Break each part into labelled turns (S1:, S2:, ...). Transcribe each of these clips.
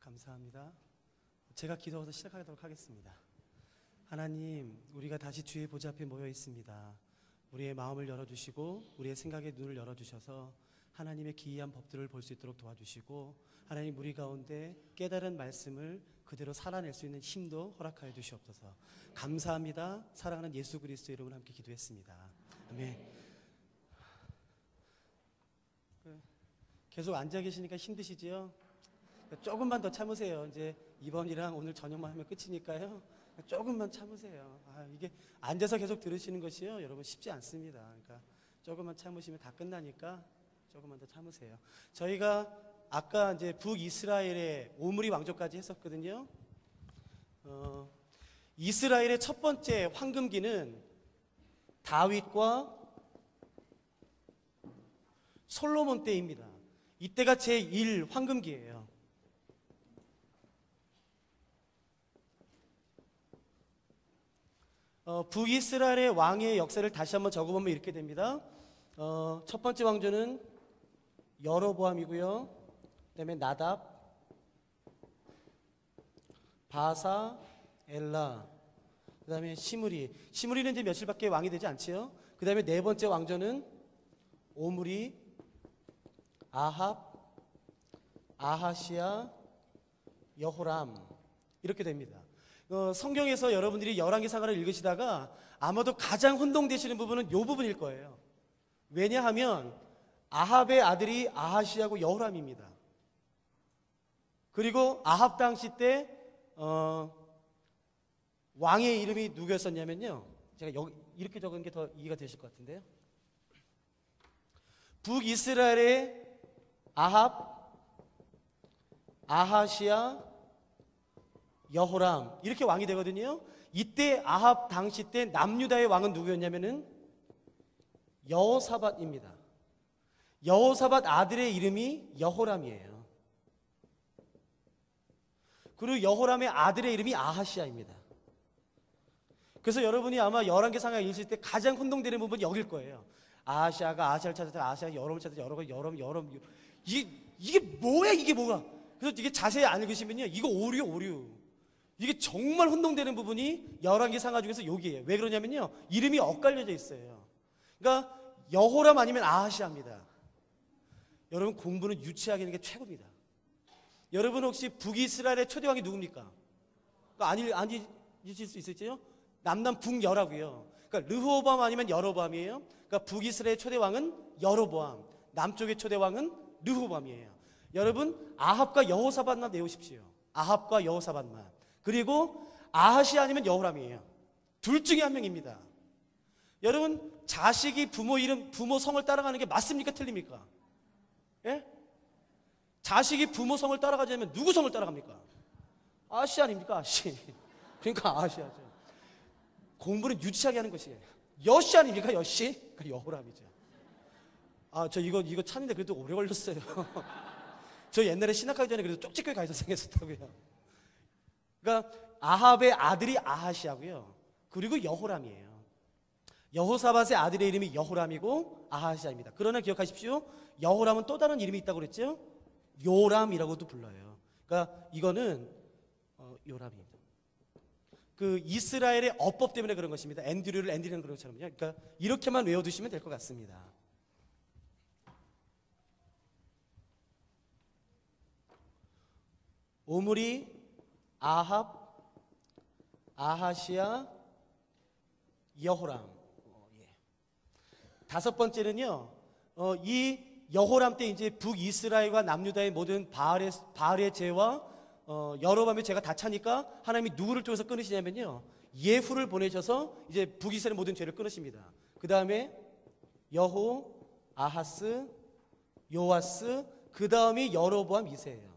S1: 감사합니다. 제가 기도하면서 시작하도록 하겠습니다. 하나님, 우리가 다시 주의 보좌 앞에 모여 있습니다. 우리의 마음을 열어주시고 우리의 생각의 눈을 열어주셔서 하나님의 기이한 법들을 볼 수 있도록 도와주시고, 하나님 우리 가운데 깨달은 말씀을 그대로 살아낼 수 있는 힘도 허락하여 주시옵소서. 감사합니다. 사랑하는 예수 그리스도 이름으로 함께 기도했습니다. 아멘. 계속 앉아 계시니까 힘드시지요? 조금만 더 참으세요. 이제 이번이랑 오늘 저녁만 하면 끝이니까요. 조금만 참으세요. 이게 앉아서 계속 들으시는 것이요, 여러분 쉽지 않습니다. 그러니까 조금만 참으시면 다 끝나니까 조금만 더 참으세요. 저희가 아까 이제 북이스라엘의 오므리 왕조까지 했었거든요. 이스라엘의 첫 번째 황금기는 다윗과 솔로몬 때입니다. 이때가 제1 황금기예요. 북이스라엘의 왕의 역사를 다시 한번 적어보면 이렇게 됩니다. 첫 번째 왕조는 여로보암이고요. 그 다음에 나답, 바사, 엘라, 그 다음에 시므리. 시므리는 이제 며칠밖에 왕이 되지 않지요. 그 다음에 네 번째 왕조는 오므리, 아합, 아하시아, 여호람, 이렇게 됩니다. 성경에서 여러분들이 열왕기상하를 읽으시다가 아마도 가장 혼동되시는 부분은 이 부분일 거예요. 왜냐하면 아합의 아들이 아하시아고 여호람입니다. 그리고 아합 당시 때 왕의 이름이 누구였었냐면요, 제가 여기 이렇게 적은 게 더 이해가 되실 것 같은데요. 북이스라엘의 아합, 아하시아, 여호람, 이렇게 왕이 되거든요. 이때 아합 당시 때 남유다의 왕은 누구였냐면은 여호사밧입니다. 여호사밧 아들의 이름이 여호람이에요. 그리고 여호람의 아들의 이름이 아하시아입니다. 그래서 여러분이 아마 열왕기상하 읽으실 때 가장 혼동되는 부분이 여길 거예요. 아하시아가 아하시아를 찾았다, 아하시아가 여롬을 찾았다, 여롬. 이게 뭐야, 이게 뭐가? 그래서 이게 자세히 안 읽으시면요, 이거 오류. 이게 정말 혼동되는 부분이 열왕기상하 중에서 여기에요. 왜 그러냐면요, 이름이 엇갈려져 있어요. 그러니까 여호람 아니면 아하시아입니다. 여러분, 공부는 유치하게 하는 게 최고입니다. 여러분 혹시 북이스라엘의 초대왕이 누굽니까? 아니실 수 있을지요? 남남 북여라고요. 그러니까 르호보암 아니면 여로보암이에요. 그러니까 북이스라엘의 초대왕은 여로보암, 남쪽의 초대왕은 르호보암이에요. 여러분, 아합과 여호사밧만 외우십시오. 아합과 여호사밧만. 그리고 아하시아 아니면 여호람이에요. 둘 중에 한 명입니다. 여러분, 자식이 부모 이름, 부모 성을 따라가는 게 맞습니까, 틀립니까? 예? 자식이 부모 성을 따라가자면 누구 성을 따라갑니까? 아하시 아닙니까? 아하시. 그러니까 아하시아죠. 공부는 유치하게 하는 것이에요. 여시 아닙니까? 여시? 그러니까 여호람이죠. 저 이거 찾는데 그래도 오래 걸렸어요. 저 옛날에 신학하기 전에 그래도 쪽집게 가 있어 생겼었다고요. 그러니까 아합의 아들이 아하시아고요. 그리고 여호람이에요. 여호사밧의 아들의 이름이 여호람이고 아하시아입니다. 그러나 기억하십시오. 여호람은 또 다른 이름이 있다고 그랬죠? 요람이라고도 불러요. 그러니까 이거는 요람입니다. 그 이스라엘의 어법 때문에 그런 것입니다. 앤드류를 앤드리는 그런 것처럼요. 그러니까 이렇게만 외워두시면 될 것 같습니다. 오므리, 아합, 아하시아, 여호람. 다섯 번째는요, 이 여호람 때 이제 북이스라엘과 남유다의 모든 바알의 죄와 여로보암의 죄가 다 차니까 하나님이 누구를 통해서 끊으시냐면요, 예후를 보내셔서 이제 북이스라엘 모든 죄를 끊으십니다. 그 다음에 여호, 아하스, 요아스, 그 다음이 여로보암 2세예요.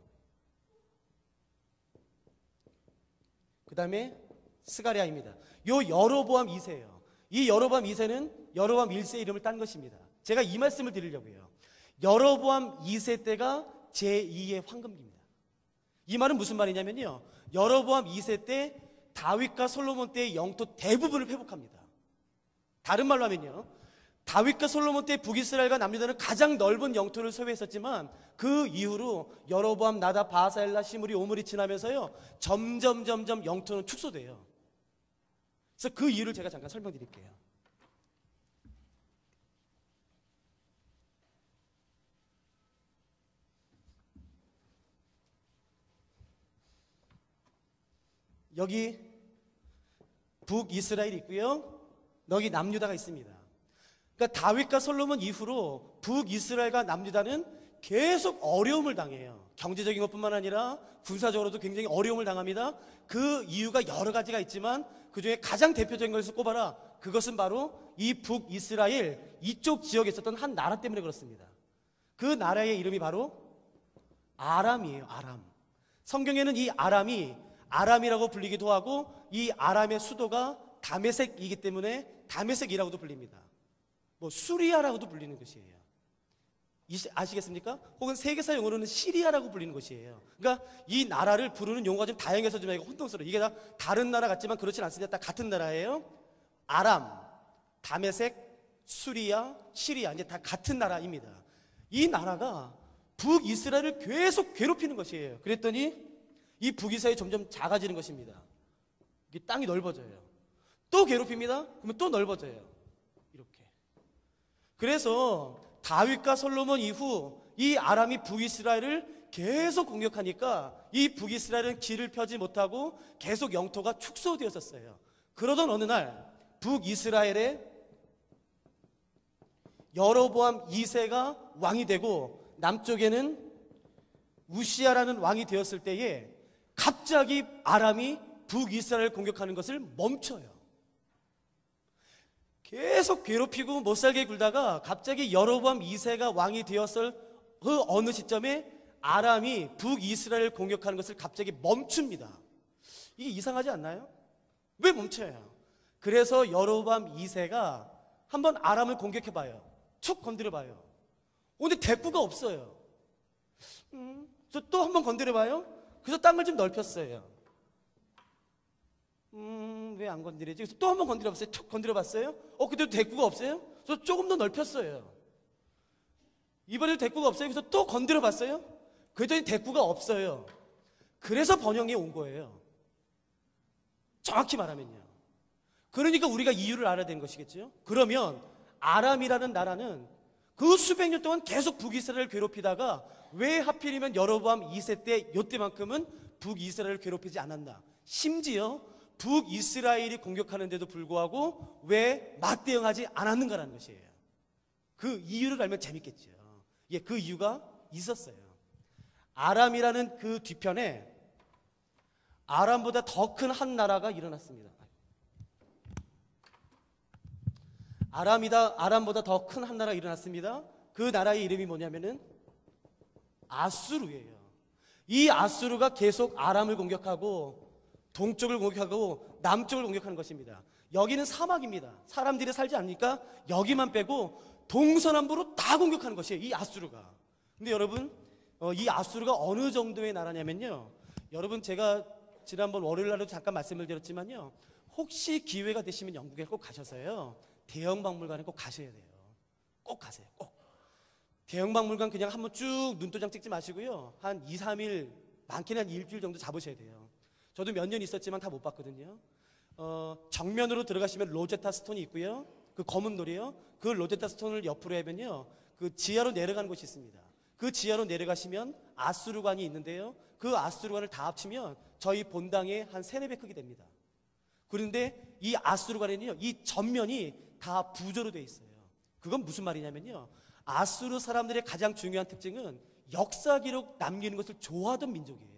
S1: 그 다음에 스가랴입니다. 요 여로보암 2세예요. 이 여로보암 2세는 여로보암 1세 이름을 딴 것입니다. 제가 이 말씀을 드리려고요. 여로보암 2세 때가 제2의 황금기입니다. 이 말은 무슨 말이냐면요, 여로보암 2세 때 다윗과 솔로몬 때의 영토 대부분을 회복합니다. 다른 말로 하면요, 다윗과 솔로몬 때 북이스라엘과 남유다는 가장 넓은 영토를 소유했었지만 그 이후로 여로보암, 나답, 바하사, 엘라, 시므리, 오므리 지나면서요 점점 영토는 축소돼요. 그래서 그 이유를 제가 잠깐 설명드릴게요. 여기 북이스라엘이 있고요, 여기 남유다가 있습니다. 그러니까 다윗과 솔로몬 이후로 북이스라엘과 남유다는 계속 어려움을 당해요. 경제적인 것뿐만 아니라 군사적으로도 굉장히 어려움을 당합니다. 그 이유가 여러 가지가 있지만 그 중에 가장 대표적인 것을 꼽아라. 그것은 바로 이 북이스라엘 이쪽 지역에 있었던 한 나라 때문에 그렇습니다. 그 나라의 이름이 바로 아람이에요. 아람. 성경에는 이 아람이 아람이라고 불리기도 하고 이 아람의 수도가 다메섹이기 때문에 다메섹이라고도 불립니다. 뭐 수리아라고도 불리는 것이에요. 아시겠습니까? 혹은 세계사 용어로는 시리아라고 불리는 것이에요. 그러니까 이 나라를 부르는 용어가 좀 다양해서 좀 혼동스러워요. 이게 다 다른 나라 같지만 그렇진 않습니다. 다 같은 나라예요. 아람, 다메섹, 수리아, 시리아, 이제 다 같은 나라입니다. 이 나라가 북이스라엘을 계속 괴롭히는 것이에요. 그랬더니 이 북이스라엘이 점점 작아지는 것입니다. 이게 땅이 넓어져요. 또 괴롭힙니다. 그러면 또 넓어져요. 이렇게. 그래서 다윗과 솔로몬 이후 이 아람이 북이스라엘을 계속 공격하니까 이 북이스라엘은 길을 펴지 못하고 계속 영토가 축소되었었어요. 그러던 어느 날 북이스라엘에 여로보암 2세가 왕이 되고 남쪽에는 우시아라는 왕이 되었을 때에 갑자기 아람이 북이스라엘을 공격하는 것을 멈춰요. 계속 괴롭히고 못살게 굴다가 갑자기 여로보암 2세가 왕이 되었을 그 어느 시점에 아람이 북이스라엘을 공격하는 것을 갑자기 멈춥니다. 이게 이상하지 않나요? 왜 멈춰요? 그래서 여로보암 2세가 한번 아람을 공격해봐요. 툭 건드려봐요. 근데 대꾸가 없어요. 저 또 한번 건드려봐요. 그래서 땅을 좀 넓혔어요. 왜 안 건드리지? 그래서 또 한번 건드려봤어요. 툭 건드려봤어요. 그때도 대꾸가 없어요. 그래서 조금 더 넓혔어요. 이번에도 대꾸가 없어요. 그래서 또 건드려봤어요. 그랬더니 대꾸가 없어요. 그래서 번영이 온 거예요. 정확히 말하면요. 그러니까 우리가 이유를 알아야 되는 것이겠죠. 그러면 아람이라는 나라는 그 수백 년 동안 계속 북이스라엘을 괴롭히다가 왜 하필이면 여로보암 2세 때 이때만큼은 북이스라엘을 괴롭히지 않았나? 심지어 북이스라엘이 공격하는데도 불구하고 왜 맞대응하지 않았는가라는 것이에요. 그 이유를 알면 재밌겠죠. 예, 그 이유가 있었어요. 아람이라는 그 뒤편에 아람보다 더 큰 한 나라가 일어났습니다. 아람보다 더 큰 한 나라가 일어났습니다. 그 나라의 이름이 뭐냐면은 아수르예요. 이 아수르가 계속 아람을 공격하고 동쪽을 공격하고 남쪽을 공격하는 것입니다. 여기는 사막입니다. 사람들이 살지 않으니까 여기만 빼고 동서남북으로 다 공격하는 것이에요. 이 아수르가. 근데 여러분, 이 아수르가 어느 정도의 나라냐면요, 여러분 제가 지난번 월요일 날도 잠깐 말씀을 드렸지만요, 혹시 기회가 되시면 영국에 꼭 가셔서요 대형박물관에 꼭 가셔야 돼요. 꼭 가세요. 꼭. 대형박물관 그냥 한번 쭉 눈도장 찍지 마시고요, 한 2, 3일, 많게는 한 일주일 정도 잡으셔야 돼요. 저도 몇 년 있었지만 다 못 봤거든요. 정면으로 들어가시면 로제타 스톤이 있고요, 그 검은 돌이요, 그 로제타 스톤을 옆으로 하면요 그 지하로 내려가는 곳이 있습니다. 그 지하로 내려가시면 아수르관이 있는데요, 그 아수르관을 다 합치면 저희 본당의 한 3, 4배 크기 됩니다. 그런데 이 아수르관에는요, 이 전면이 다 부조로 되어 있어요. 그건 무슨 말이냐면요, 아수르 사람들의 가장 중요한 특징은 역사 기록 남기는 것을 좋아하던 민족이에요.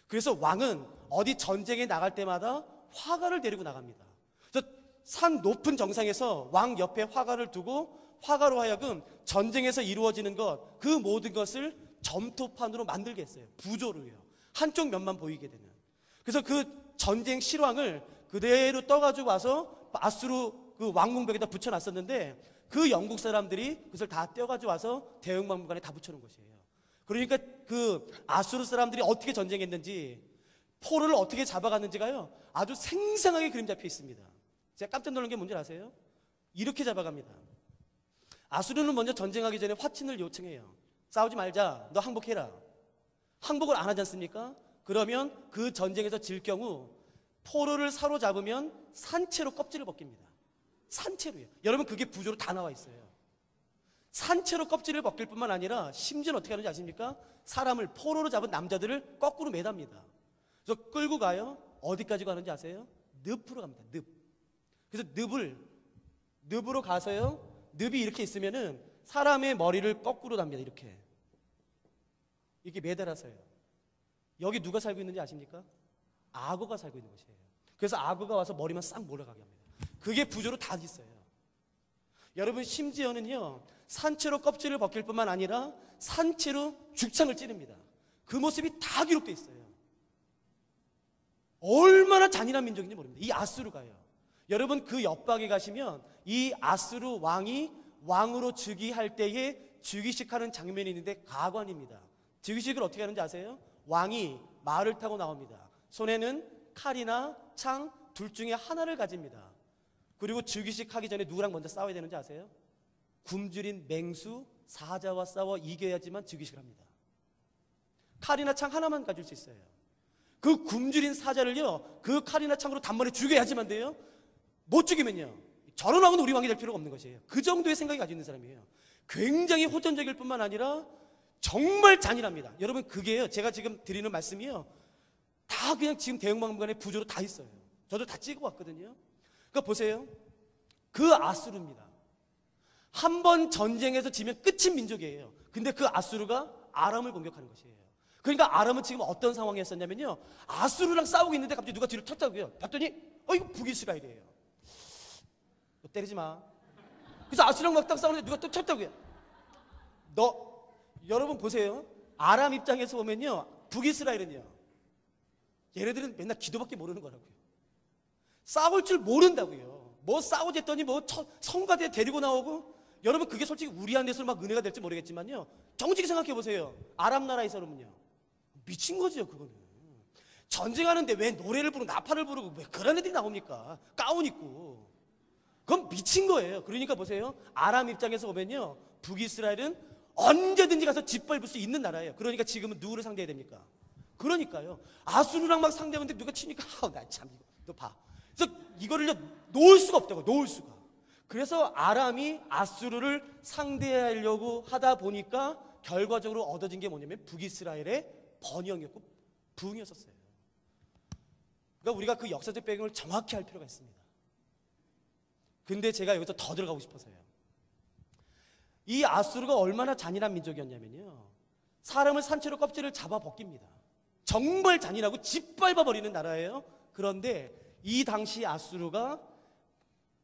S1: 그래서 왕은 어디 전쟁에 나갈 때마다 화가를 데리고 나갑니다. 그래서 산 높은 정상에서 왕 옆에 화가를 두고 화가로 하여금 전쟁에서 이루어지는 것, 그 모든 것을 점토판으로 만들게 했어요. 부조로요. 한쪽 면만 보이게 되는. 그래서 그 전쟁 실황을 그대로 떠가지고 와서 아수르 그 왕궁벽에다 붙여놨었는데, 그 영국 사람들이 그것을 다 떼어가지고 와서 대형박물관에 다 붙여놓은 것이에요. 그러니까 그 아수르 사람들이 어떻게 전쟁했는지, 포로를 어떻게 잡아갔는지가요, 아주 생생하게 그림 잡혀 있습니다. 제가 깜짝 놀란 게 뭔지 아세요? 이렇게 잡아갑니다. 아수르는 먼저 전쟁하기 전에 화친을 요청해요. 싸우지 말자, 너 항복해라. 항복을 안 하지 않습니까? 그러면 그 전쟁에서 질 경우 포로를 사로잡으면 산채로 껍질을 벗깁니다. 산채로요. 여러분, 그게 부조로 다 나와 있어요. 산채로 kop질을 벗길 뿐만 아니라 심지어는 어떻게 하는지 아십니까? 사람을, 포로로 잡은 남자들을 거꾸로 매답니다. 그래서 끌고 가요. 어디까지 가는지 아세요? 늪으로 갑니다. 늪. 그래서 늪으로 가서요, 늪이 이렇게 있으면은 사람의 머리를 거꾸로 답니다. 이렇게 매달아서요. 여기 누가 살고 있는지 아십니까? 악어가 살고 있는 곳이에요. 그래서 악어가 와서 머리만 싹 몰아가게 합니다. 그게 부조로 다 있어요. 여러분, 심지어는요, 산채로 껍질을 벗길 뿐만 아니라 산채로 죽창을 찌릅니다. 그 모습이 다 기록되어 있어요. 얼마나 잔인한 민족인지 모릅니다. 이 아수르가요. 여러분, 그 옆방에 가시면 이 아수르 왕이 왕으로 즉위할 때에 즉위식하는 장면이 있는데 가관입니다. 즉위식을 어떻게 하는지 아세요? 왕이 말을 타고 나옵니다. 손에는 칼이나 창 둘 중에 하나를 가집니다. 그리고 즉위식 하기 전에 누구랑 먼저 싸워야 되는지 아세요? 굶주린 맹수 사자와 싸워 이겨야지만 즉위식을 합니다. 칼이나 창 하나만 가질 수 있어요. 그 굶주린 사자를요, 그 칼이나 창으로 단번에 죽여야지만 돼요. 못 죽이면요, 저런 왕은 우리 왕이 될 필요가 없는 것이에요. 그 정도의 생각이 가지고 있는 사람이에요. 굉장히 호전적일 뿐만 아니라 정말 잔인합니다. 여러분, 그게요, 제가 지금 드리는 말씀이요, 다 그냥 지금 대형박물관에 부조로 다 있어요. 저도 다 찍어왔거든요. 그러니까 보세요. 그 아수르입니다. 한 번 전쟁에서 지면 끝인 민족이에요. 근데 그 아수르가 아람을 공격하는 것이에요. 그러니까 아람은 지금 어떤 상황이었었냐면요, 아수르랑 싸우고 있는데 갑자기 누가 뒤를 쳤다고요. 봤더니 이거 북이스라엘이에요. 너 때리지 마. 그래서 아수르랑 막 딱 싸우는데 누가 또 쳤다고요. 여러분 보세요. 아람 입장에서 보면요, 북이스라엘은요, 얘네들은 맨날 기도밖에 모르는 거라고요. 싸울 줄 모른다고요. 뭐 싸우지 했더니 뭐 성가대 데리고 나오고. 여러분, 그게 솔직히 우리한테서 막 은혜가 될지 모르겠지만요, 정직히 생각해 보세요. 아랍 나라에서는요, 미친 거지요. 그거는 전쟁하는데 왜 노래를 부르고 나팔을 부르고 왜 그런 애들이 나옵니까? 가운 입고. 그건 미친 거예요. 그러니까 보세요. 아람 입장에서 보면요, 북이스라엘은 언제든지 가서 짓밟을 수 있는 나라예요. 그러니까 지금은 누구를 상대해야 됩니까? 그러니까요, 아수르랑 막 상대하는데 누가 치니까 나 참 이거 너 봐. 그래서 이거를 놓을 수가 없다고, 놓을 수가. 그래서 아람이 아수르를 상대하려고 하다 보니까 결과적으로 얻어진 게 뭐냐면 북이스라엘의 번영이었고 부흥이었었어요. 그러니까 우리가 그 역사적 배경을 정확히 할 필요가 있습니다. 근데 제가 여기서 더 들어가고 싶어서요. 이 아수르가 얼마나 잔인한 민족이었냐면요, 사람을 산채로 껍질을 잡아 벗깁니다. 정말 잔인하고 짓밟아 버리는 나라예요. 그런데 이 당시 아수르가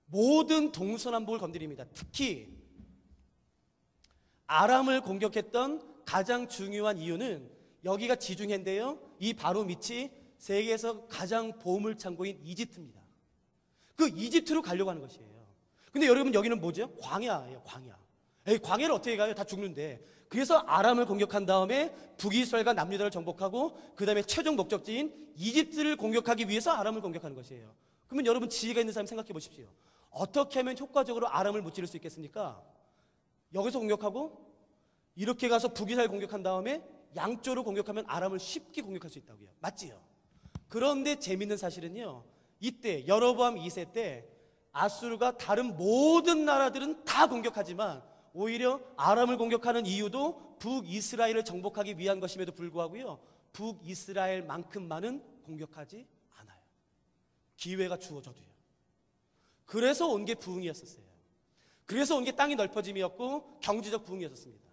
S1: 모든 동서남북을 건드립니다. 특히 아람을 공격했던 가장 중요한 이유는 여기가 지중해인데요, 이 바로 밑이 세계에서 가장 보물 창고인 이집트입니다. 그 이집트로 가려고 하는 것이에요. 근데 여러분, 여기는 뭐죠? 광야예요. 광야. 광야를 어떻게 가요? 다 죽는데. 그래서 아람을 공격한 다음에 북이스라엘과 남유다를 정복하고 그 다음에 최종 목적지인 이집트를 공격하기 위해서 아람을 공격하는 것이에요. 그러면 여러분, 지혜가 있는 사람 생각해 보십시오. 어떻게 하면 효과적으로 아람을 무찌를 수 있겠습니까? 여기서 공격하고 이렇게 가서 북이스라엘 공격한 다음에 양쪽으로 공격하면 아람을 쉽게 공격할 수 있다고요. 맞지요? 그런데 재밌는 사실은요, 이때 여로보암 2세 때 아수르가 다른 모든 나라들은 다 공격하지만 오히려 아람을 공격하는 이유도 북이스라엘을 정복하기 위한 것임에도 불구하고요, 북이스라엘만큼만은 공격하지 않아요. 기회가 주어져도요. 그래서 온 게 부흥이었었어요. 그래서 온 게 땅이 넓어짐이었고 경제적 부흥이었습니다.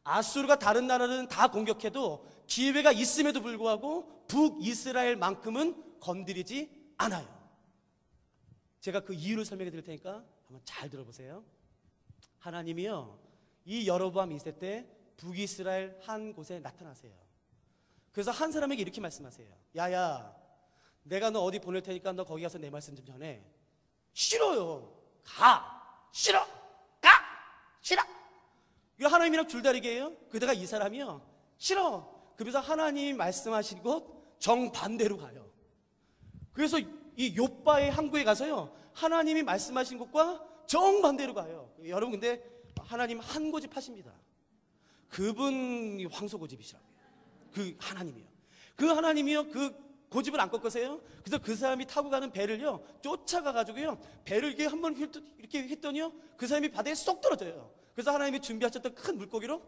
S1: 아수르가 다른 나라는 다 공격해도 기회가 있음에도 불구하고 북이스라엘만큼은 건드리지 않아요. 제가 그 이유를 설명해 드릴 테니까 한번 잘 들어보세요. 하나님이요, 이 여로보암 2세 때 북이스라엘 한 곳에 나타나세요. 그래서 한 사람에게 이렇게 말씀하세요. 야야, 내가 너 어디 보낼 테니까 너 거기 가서 내 말씀 좀 전해. 싫어요. 가. 싫어. 가. 싫어. 이거 하나님이랑 줄다리기예요. 그러다가 이 사람이요, 싫어. 그래서 하나님이 말씀하신 곳 정반대로 가요. 그래서 이 욥바의 항구에 가서요, 하나님이 말씀하신 것과 정반대로 가요. 여러분, 근데 하나님 한 고집 하십니다. 그분이 황소고집이시라고요. 그 하나님이요. 그 하나님이요, 그 고집을 안 꺾으세요. 그래서 그 사람이 타고 가는 배를요, 쫓아가가지고요, 배를 이렇게 한번 이렇게 했더니요, 그 사람이 바다에 쏙 떨어져요. 그래서 하나님이 준비하셨던 큰 물고기로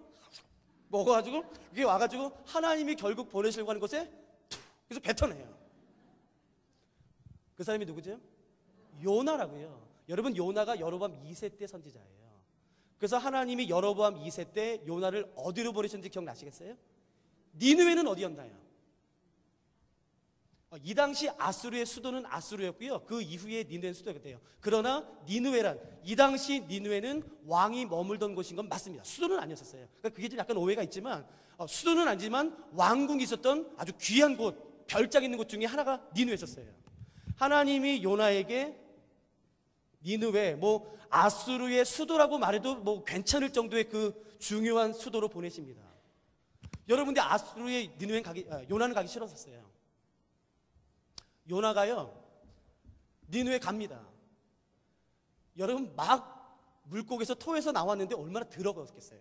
S1: 먹어가지고, 이게 와가지고 하나님이 결국 보내시려고 하는 곳에 그래서 뱉어내요. 그 사람이 누구죠? 요나라고요. 여러분, 요나가 여로보암 2세 때 선지자예요. 그래서 하나님이 여로보암 2세 때 요나를 어디로 보내셨는지 기억나시겠어요? 니느웨는 어디였나요? 이 당시 아수르의 수도는 아수르였고요. 그 이후에 니느웨는 수도가 돼요. 그러나 니느웨란, 이 당시 니느웨는 왕이 머물던 곳인 건 맞습니다. 수도는 아니었었어요. 그러니까 그게 좀 약간 오해가 있지만, 수도는 아니지만 왕궁이 있었던 아주 귀한 곳, 별장 있는 곳 중에 하나가 니느웨였었어요. 하나님이 요나에게 니느웨, 아수르의 수도라고 말해도 괜찮을 정도의 그 중요한 수도로 보내십니다. 여러분, 근데 아수르의 요나는 가기 싫었었어요. 요나가요, 니느웨 갑니다. 여러분, 막 물고기에서 토해서 나왔는데 얼마나 더러웠겠어요.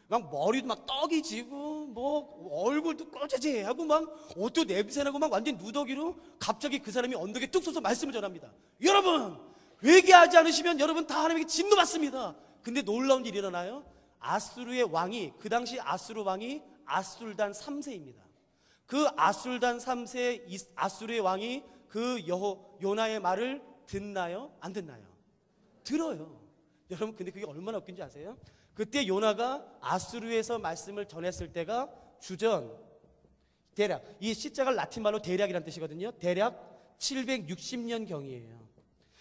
S1: 막 머리도 막 떡이 지고, 얼굴도 꼬재재하고, 막 옷도 냄새나고, 막 완전 누더기로 갑자기 그 사람이 언덕에 뚝 서서 말씀을 전합니다. 여러분, 회개하지 않으시면 여러분 다 하나님에게 진노 받습니다. 근데 놀라운 일이 일어나요. 아수르의 왕이, 그 당시 아수르 왕이 아술단 3세입니다. 그 아술단 3세 아수르의 왕이 그 요나의 말을 듣나요? 안 듣나요? 들어요. 여러분, 근데 그게 얼마나 웃긴지 아세요? 그때 요나가 아수르에서 말씀을 전했을 때가 주전 대략, 이 시자가 라틴말로 대략이라는 뜻이거든요. 대략 760년 경이에요.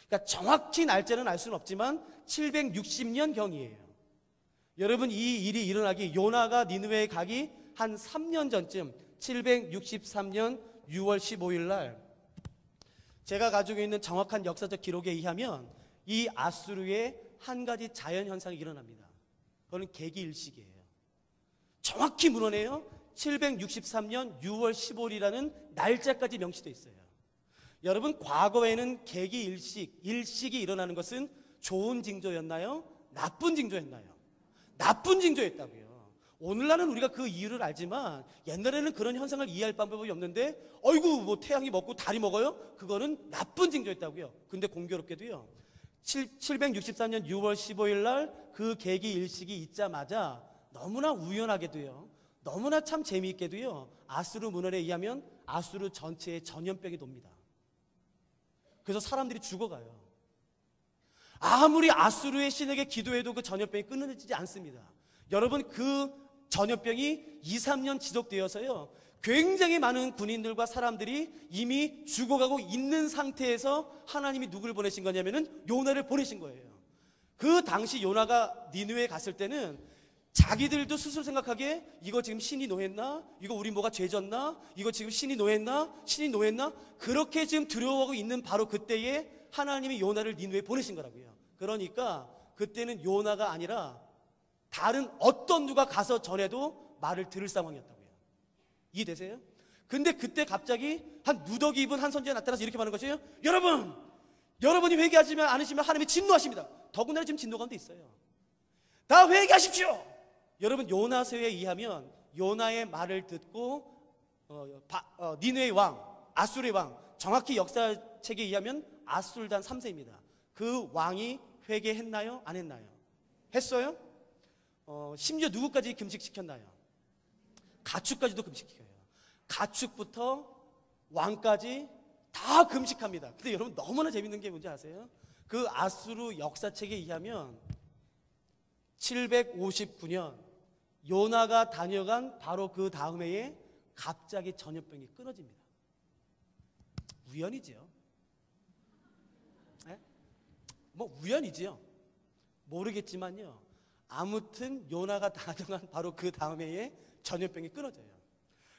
S1: 그러니까 정확히 날짜는 알 수는 없지만 760년 경이에요. 여러분, 이 일이 일어나기, 요나가 니느웨에 가기 한 3년 전쯤, 763년 6월 15일 날, 제가 가지고 있는 정확한 역사적 기록에 의하면 이 아수르에 한 가지 자연 현상이 일어납니다. 그거는 계기일식이에요. 정확히 물어내요. 763년 6월 15일이라는 날짜까지 명시되어 있어요. 여러분, 과거에는 일식이 일어나는 것은 좋은 징조였나요? 나쁜 징조였나요? 나쁜 징조였다고요. 오늘날은 우리가 그 이유를 알지만 옛날에는 그런 현상을 이해할 방법이 없는데, 어이구, 태양이 먹고 달이 먹어요? 그거는 나쁜 징조였다고요. 근데 공교롭게도요, 763년 6월 15일 날 그 계기일식이 있자마자 너무나 우연하게도요, 너무나 참 재미있게도요, 아수르 문헌에 의하면 아수르 전체에 전염병이 돕니다. 그래서 사람들이 죽어가요. 아무리 아수르의 신에게 기도해도 그 전염병이 끊어지지 않습니다. 여러분, 그 전염병이 2, 3년 지속되어서요, 굉장히 많은 군인들과 사람들이 이미 죽어가고 있는 상태에서 하나님이 누구를 보내신 거냐면은 요나를 보내신 거예요. 그 당시 요나가 니느웨에 갔을 때는 자기들도 스스로 생각하기에, 이거 지금 신이 노했나? 이거 우리 뭐가 죄졌나? 이거 지금 신이 노했나? 신이 노했나? 그렇게 지금 두려워하고 있는 바로 그때에 하나님이 요나를 니느웨에 보내신 거라고요. 그러니까 그때는 요나가 아니라 다른 어떤 누가 가서 전해도 말을 들을 상황이었다고요. 이해되세요? 근데 그때 갑자기 한 누더기 입은 한 선지자가 나타나서 이렇게 말하는 것이에요. 여러분이 회개하지 않으시면 하나님이 진노하십니다. 더군다나 지금 진노 가운데 있어요. 다 회개하십시오. 여러분, 요나서에 의하면 요나의 말을 듣고 니느웨의 왕, 아수르의 왕, 정확히 역사책에 의하면 아술단 3세입니다. 그 왕이 회개했나요? 안 했나요? 했어요? 심지어 누구까지 금식시켰나요? 가축까지도 금식시켜요. 가축부터 왕까지 다 금식합니다. 근데 여러분, 너무나 재밌는 게 뭔지 아세요? 그 아수르 역사책에 의하면 759년 요나가 다녀간 바로 그 다음 해에 갑자기 전염병이 끊어집니다. 우연이지요? 네? 우연이지요? 모르겠지만요, 아무튼 요나가 다녀간 바로 그 다음 해에 전염병이 끊어져요.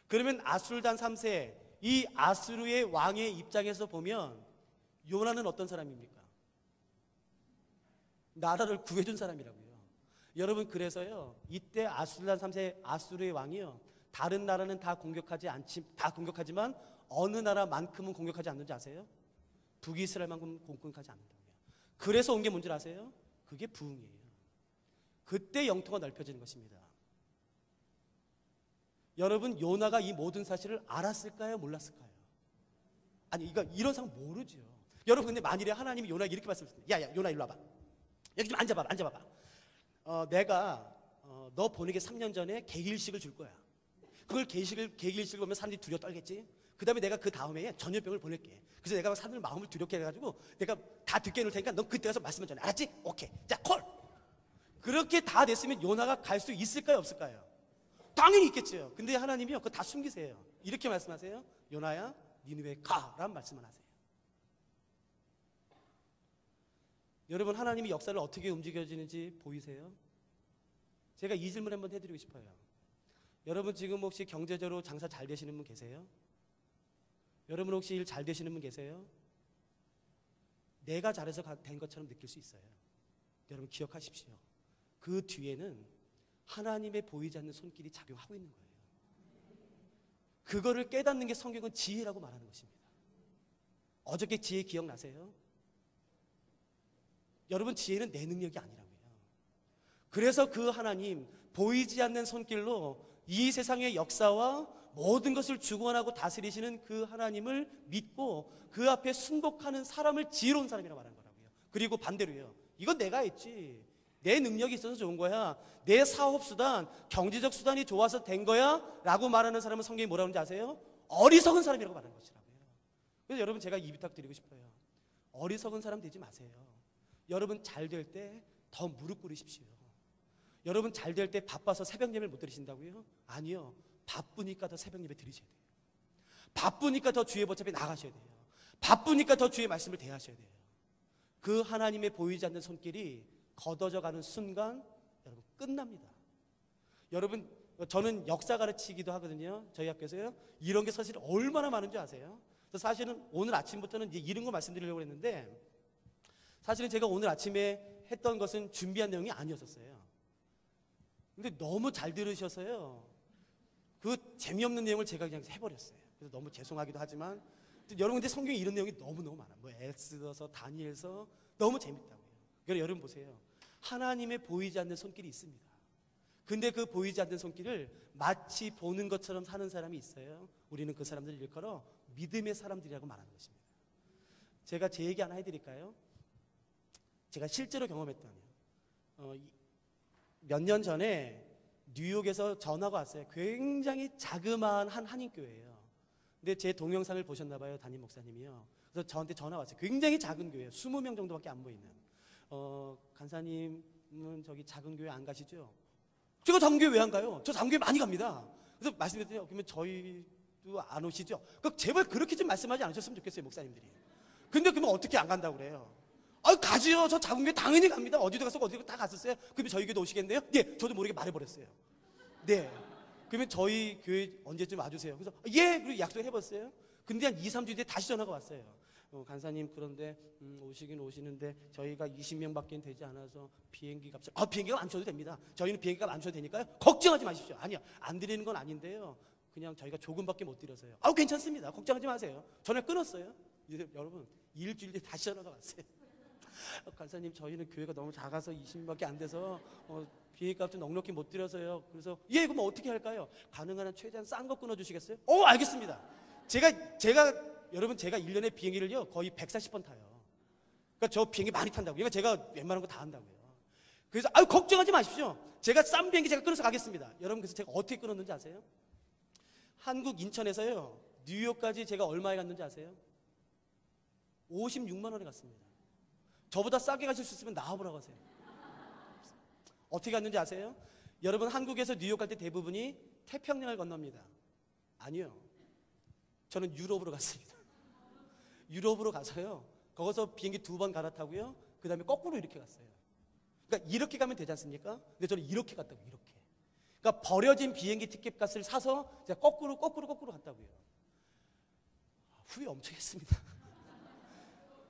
S1: 그러면 아술단 3세, 이 아수르의 왕의 입장에서 보면 요나는 어떤 사람입니까? 나라를 구해준 사람이라고요. 여러분, 그래서요, 이때 아술단 3세 아수르의 왕이요, 다른 나라는 다 공격하지만 어느 나라만큼은 공격하지 않는지 아세요? 북이스라엘만큼 공격하지 않는다고요. 그래서 온 게 뭔지 아세요? 그게 부흥이에요. 그때 영토가 넓혀지는 것입니다. 여러분, 요나가 이 모든 사실을 알았을까요? 몰랐을까요? 아니, 이런 상황 모르죠. 여러분, 근데 만일에 하나님이 요나에게 이렇게 말씀하셨어요. 야, 요나 일로 와봐. 여기 좀 앉아봐봐. 내가 너 보내기 3년 전에 계기일식을 줄 거야. 그걸 계기일식을 보면 사람들이 두려워 떨겠지. 그 다음에 내가 그 다음에 전염병을 보낼게. 그래서 내가 사람들 마음을 두렵게 해가지고 내가 다 듣게 해놓을 테니까 넌 그때 가서 말씀을 전해. 알았지? 오케이. 자, 콜. 그렇게 다 됐으면 요나가 갈 수 있을까요? 없을까요? 당연히 있겠죠. 근데 하나님이요, 그거 다 숨기세요. 이렇게 말씀하세요. 요나야, 니느웨 가라는 말씀을 하세요. 여러분, 하나님이 역사를 어떻게 움직여지는지 보이세요? 제가 이 질문 한번 해드리고 싶어요. 여러분, 지금 혹시 경제적으로 장사 잘 되시는 분 계세요? 여러분, 혹시 일 잘 되시는 분 계세요? 내가 잘해서 된 것처럼 느낄 수 있어요. 여러분, 기억하십시오. 그 뒤에는 하나님의 보이지 않는 손길이 작용하고 있는 거예요. 그거를 깨닫는 게 성경은 지혜라고 말하는 것입니다. 어저께 지혜 기억나세요? 여러분, 지혜는 내 능력이 아니라고요. 그래서 그 하나님, 보이지 않는 손길로 이 세상의 역사와 모든 것을 주관하고 다스리시는 그 하나님을 믿고 그 앞에 순복하는 사람을 지혜로운 사람이라고 말하는 거라고요. 그리고 반대로요. 이건 내가 했지. 내 능력이 있어서 좋은 거야. 내 사업수단, 경제적 수단이 좋아서 된 거야 라고 말하는 사람은 성경이 뭐라고 하는지 아세요? 어리석은 사람이라고 말하는 것이라고요. 그래서 여러분, 제가 이 부탁드리고 싶어요. 어리석은 사람 되지 마세요. 여러분, 잘 될 때 더 무릎 꿇으십시오. 여러분, 잘 될 때 바빠서 새벽 예배를 못 드리신다고요? 아니요. 바쁘니까 더 새벽 예배 드리셔야 돼요. 바쁘니까 더 주의 보좌에 나가셔야 돼요. 바쁘니까 더 주의 말씀을 대하셔야 돼요. 그 하나님의 보이지 않는 손길이 걷어져 가는 순간 여러분, 끝납니다. 여러분, 저는 역사 가르치기도 하거든요. 저희 학교에서요. 이런 게 사실 얼마나 많은지 아세요? 그래서 사실은 오늘 아침부터는 이제 이런 거 말씀드리려고 했는데, 사실은 제가 오늘 아침에 했던 것은 준비한 내용이 아니었었어요. 근데 너무 잘 들으셔서요, 그 재미없는 내용을 제가 그냥 해버렸어요. 그래서 너무 죄송하기도 하지만, 여러분, 근데 성경에 이런 내용이 너무너무 많아요. 뭐 엑스더서, 다니엘서 너무 재밌다고요. 그러니까 여러분 보세요. 하나님의 보이지 않는 손길이 있습니다. 근데 그 보이지 않는 손길을 마치 보는 것처럼 사는 사람이 있어요. 우리는 그 사람들을 일컬어 믿음의 사람들이라고 말하는 것입니다. 제가 제 얘기 하나 해드릴까요? 제가 실제로 경험했던, 몇 년 전에 뉴욕에서 전화가 왔어요. 굉장히 자그마한 한 한인교회예요. 근데 제 동영상을 보셨나 봐요, 담임 목사님이요. 그래서 저한테 전화가 왔어요. 굉장히 작은 교회, 20명 정도밖에 안 보이는. 간사님은 저기 작은 교회 안 가시죠? 제가 작은 교회 왜 안 가요? 저 작은 교회 많이 갑니다. 그래서 말씀드렸더니, 그러면 저희도 안 오시죠? 그러니까 제발 그렇게 좀 말씀하지 않으셨으면 좋겠어요, 목사님들이. 근데 그러면 어떻게 안 간다고 그래요? 가지요. 저 작은 교회 당연히 갑니다. 어디도 가서 어디도 다 갔었어요. 그러면 저희 교회도 오시겠네요? 네, 저도 모르게 말해버렸어요. 네. 그러면 저희 교회 언제쯤 와주세요. 그래서 예, 그리고 약속을 해봤어요. 근데 한 2, 3주 뒤에 다시 전화가 왔어요. 간사님, 그런데 오시긴 오시는데 저희가 20명밖에 되지 않아서 비행기 값을, 비행기값 안 줘도 됩니다. 저희는 비행기값 안 줘도 되니까요. 걱정하지 마십시오. 아니요, 안 드리는 건 아닌데요. 그냥 저희가 조금밖에 못 드려서요. 괜찮습니다. 걱정하지 마세요. 전화 끊었어요. 이제 여러분, 일주일 뒤에 다시 전화가 왔어요. 간사님, 저희는 교회가 너무 작아서 20명밖에 안 돼서 비행기값 좀 넉넉히 못 드려서요. 그래서 예, 그럼 어떻게 할까요? 가능한 한 최대한 싼 거 끊어주시겠어요? 알겠습니다. 여러분, 제가 1년에 비행기를요 거의 140번 타요. 그러니까 저 비행기 많이 탄다고요. 그러니까 제가 웬만한 거 다 한다고요. 그래서 걱정하지 마십시오. 제가 싼 비행기 제가 끊어서 가겠습니다. 여러분, 그래서 제가 어떻게 끊었는지 아세요? 한국 인천에서요 뉴욕까지 제가 얼마에 갔는지 아세요? 56만 원에 갔습니다. 저보다 싸게 가실 수 있으면 나와보라고 하세요. 어떻게 갔는지 아세요? 여러분, 한국에서 뉴욕 갈 때 대부분이 태평양을 건넙니다. 아니요, 저는 유럽으로 갔습니다. 유럽으로 가서요 거기서 비행기 2번 갈아타고요, 그 다음에 거꾸로 이렇게 갔어요. 그러니까 이렇게 가면 되지 않습니까? 근데 저는 이렇게 갔다고, 이렇게. 그러니까 버려진 비행기 티켓 값을 사서 제가 거꾸로 갔다고요. 후회 엄청 했습니다.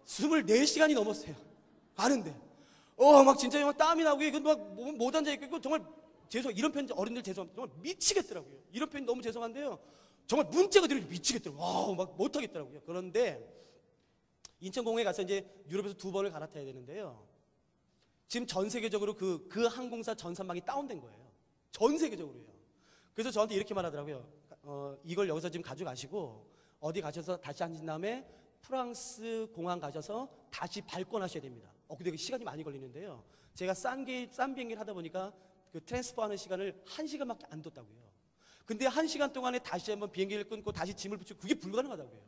S1: 24시간이 넘었어요. 가는데. 막 진짜 막 땀이 나고, 이거 막 못 앉아있고, 정말 이런 표현 어른들 죄송합니다. 정말 미치겠더라고요. 이런 표현 너무 죄송한데요. 정말 문자가 들으면 미치겠더라고요. 와우, 막 못하겠더라고요. 그런데 인천공항에 가서 이제 유럽에서 2번을 갈아타야 되는데요. 지금 전 세계적으로 그 항공사 전산망이 다운된 거예요. 전 세계적으로요. 그래서 저한테 이렇게 말하더라고요. 이걸 여기서 지금 가져가시고 어디 가셔서 다시 앉은 다음에 프랑스 공항 가셔서 다시 발권하셔야 됩니다. 근데 시간이 많이 걸리는데요. 제가 싼 비행기를 하다 보니까 그 트랜스퍼하는 시간을 1시간밖에 안 뒀다고요. 근데 1시간 동안에 다시 한번 비행기를 끊고 다시 짐을 붙이고 그게 불가능하다고요.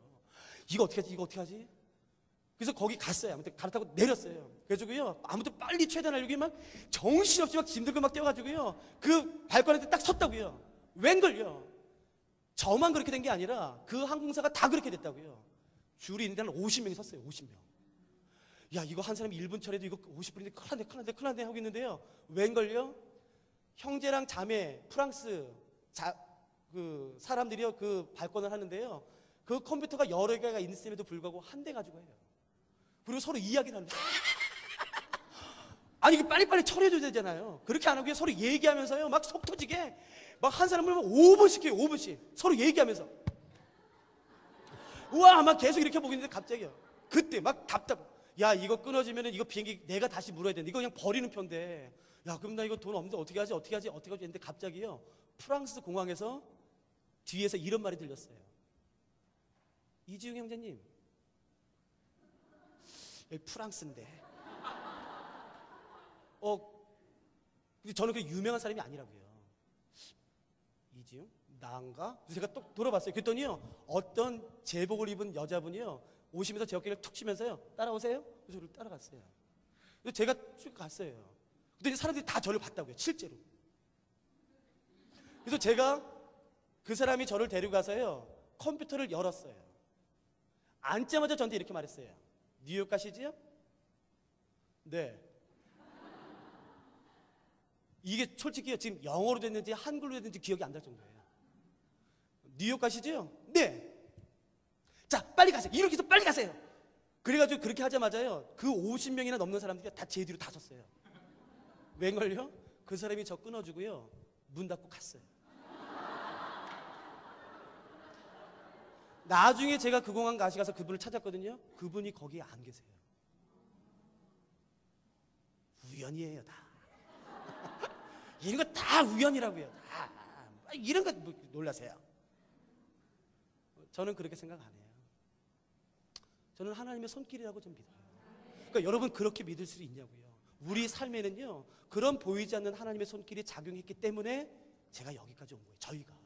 S1: 이거 어떻게 하지? 그래서 거기 갔어요. 아무튼 갈아타고 내렸어요. 그래가지고요. 아무튼 빨리 최대한 막 정신없이 막 짐 들고 막 뛰어가지고요. 그 발권한테 딱 섰다고요. 웬걸요. 저만 그렇게 된 게 아니라 그 항공사가 다 그렇게 됐다고요. 줄이 있는데 한 50명이 섰어요. 50명. 야, 이거 한 사람이 1분 처리해도 이거 50분인데 큰일 났네 하고 있는데요. 웬걸요? 형제랑 자매 프랑스 그 사람들이요. 그 발권을 하는데요. 그 컴퓨터가 여러 개가 있음에도 불구하고 한 대 가지고 해요. 그리고 서로 이야기를 하는데 아니 이게 빨리빨리 처리해줘야 되잖아요. 그렇게 안 하고 서로 얘기하면서요. 막 속 터지게 막 한 사람을 5분씩 해요. 5분씩 서로 얘기하면서 우와 막 계속 이렇게 보고 있는데 갑자기요. 그때 막 야 이거 끊어지면은 이거 비행기 내가 다시 물어야 되는데 이거 그냥 버리는 편데 야 그럼 나 이거 돈 없는데 어떻게 하지 했는데 갑자기요. 프랑스 공항에서 뒤에서 이런 말이 들렸어요. 이지웅 형제님 여기 프랑스인데 근데 저는 그 유명한 사람이 아니라고요. 이지웅? 나인가? 제가 또 돌아봤어요. 그랬더니요 어떤 제복을 입은 여자분이요 오시면서 제 어깨를 툭 치면서요 따라오세요? 그래서 저를 따라갔어요. 그래서 제가 쭉 갔어요. 근데 사람들이 다 저를 봤다고요. 실제로. 그래서 제가 그 사람이 저를 데리고 가서요 컴퓨터를 열었어요. 앉자마자 저한테 이렇게 말했어요. 뉴욕 가시지요? 네. 이게 솔직히요 지금 영어로 됐는지 한글로 됐는지 기억이 안 날 정도예요. 뉴욕 가시지요? 네. 자 빨리 가세요. 이렇게 해서 빨리 가세요. 그래가지고 그렇게 하자마자요 그 50명이나 넘는 사람들이 다 제 뒤로 다 섰어요. 웬걸요? 그 사람이 저 끊어주고요 문 닫고 갔어요. 나중에 제가 그 공항 다시 가서 그분을 찾았거든요. 그분이 거기에 안 계세요. 우연이에요 다. 이런 거 다 우연이라고요. 다. 이런 거 놀라세요. 저는 그렇게 생각 안 해요. 저는 하나님의 손길이라고 좀 믿어요. 그러니까 여러분 그렇게 믿을 수 있냐고요. 우리 삶에는요 그런 보이지 않는 하나님의 손길이 작용했기 때문에 제가 여기까지 온 거예요. 저희가.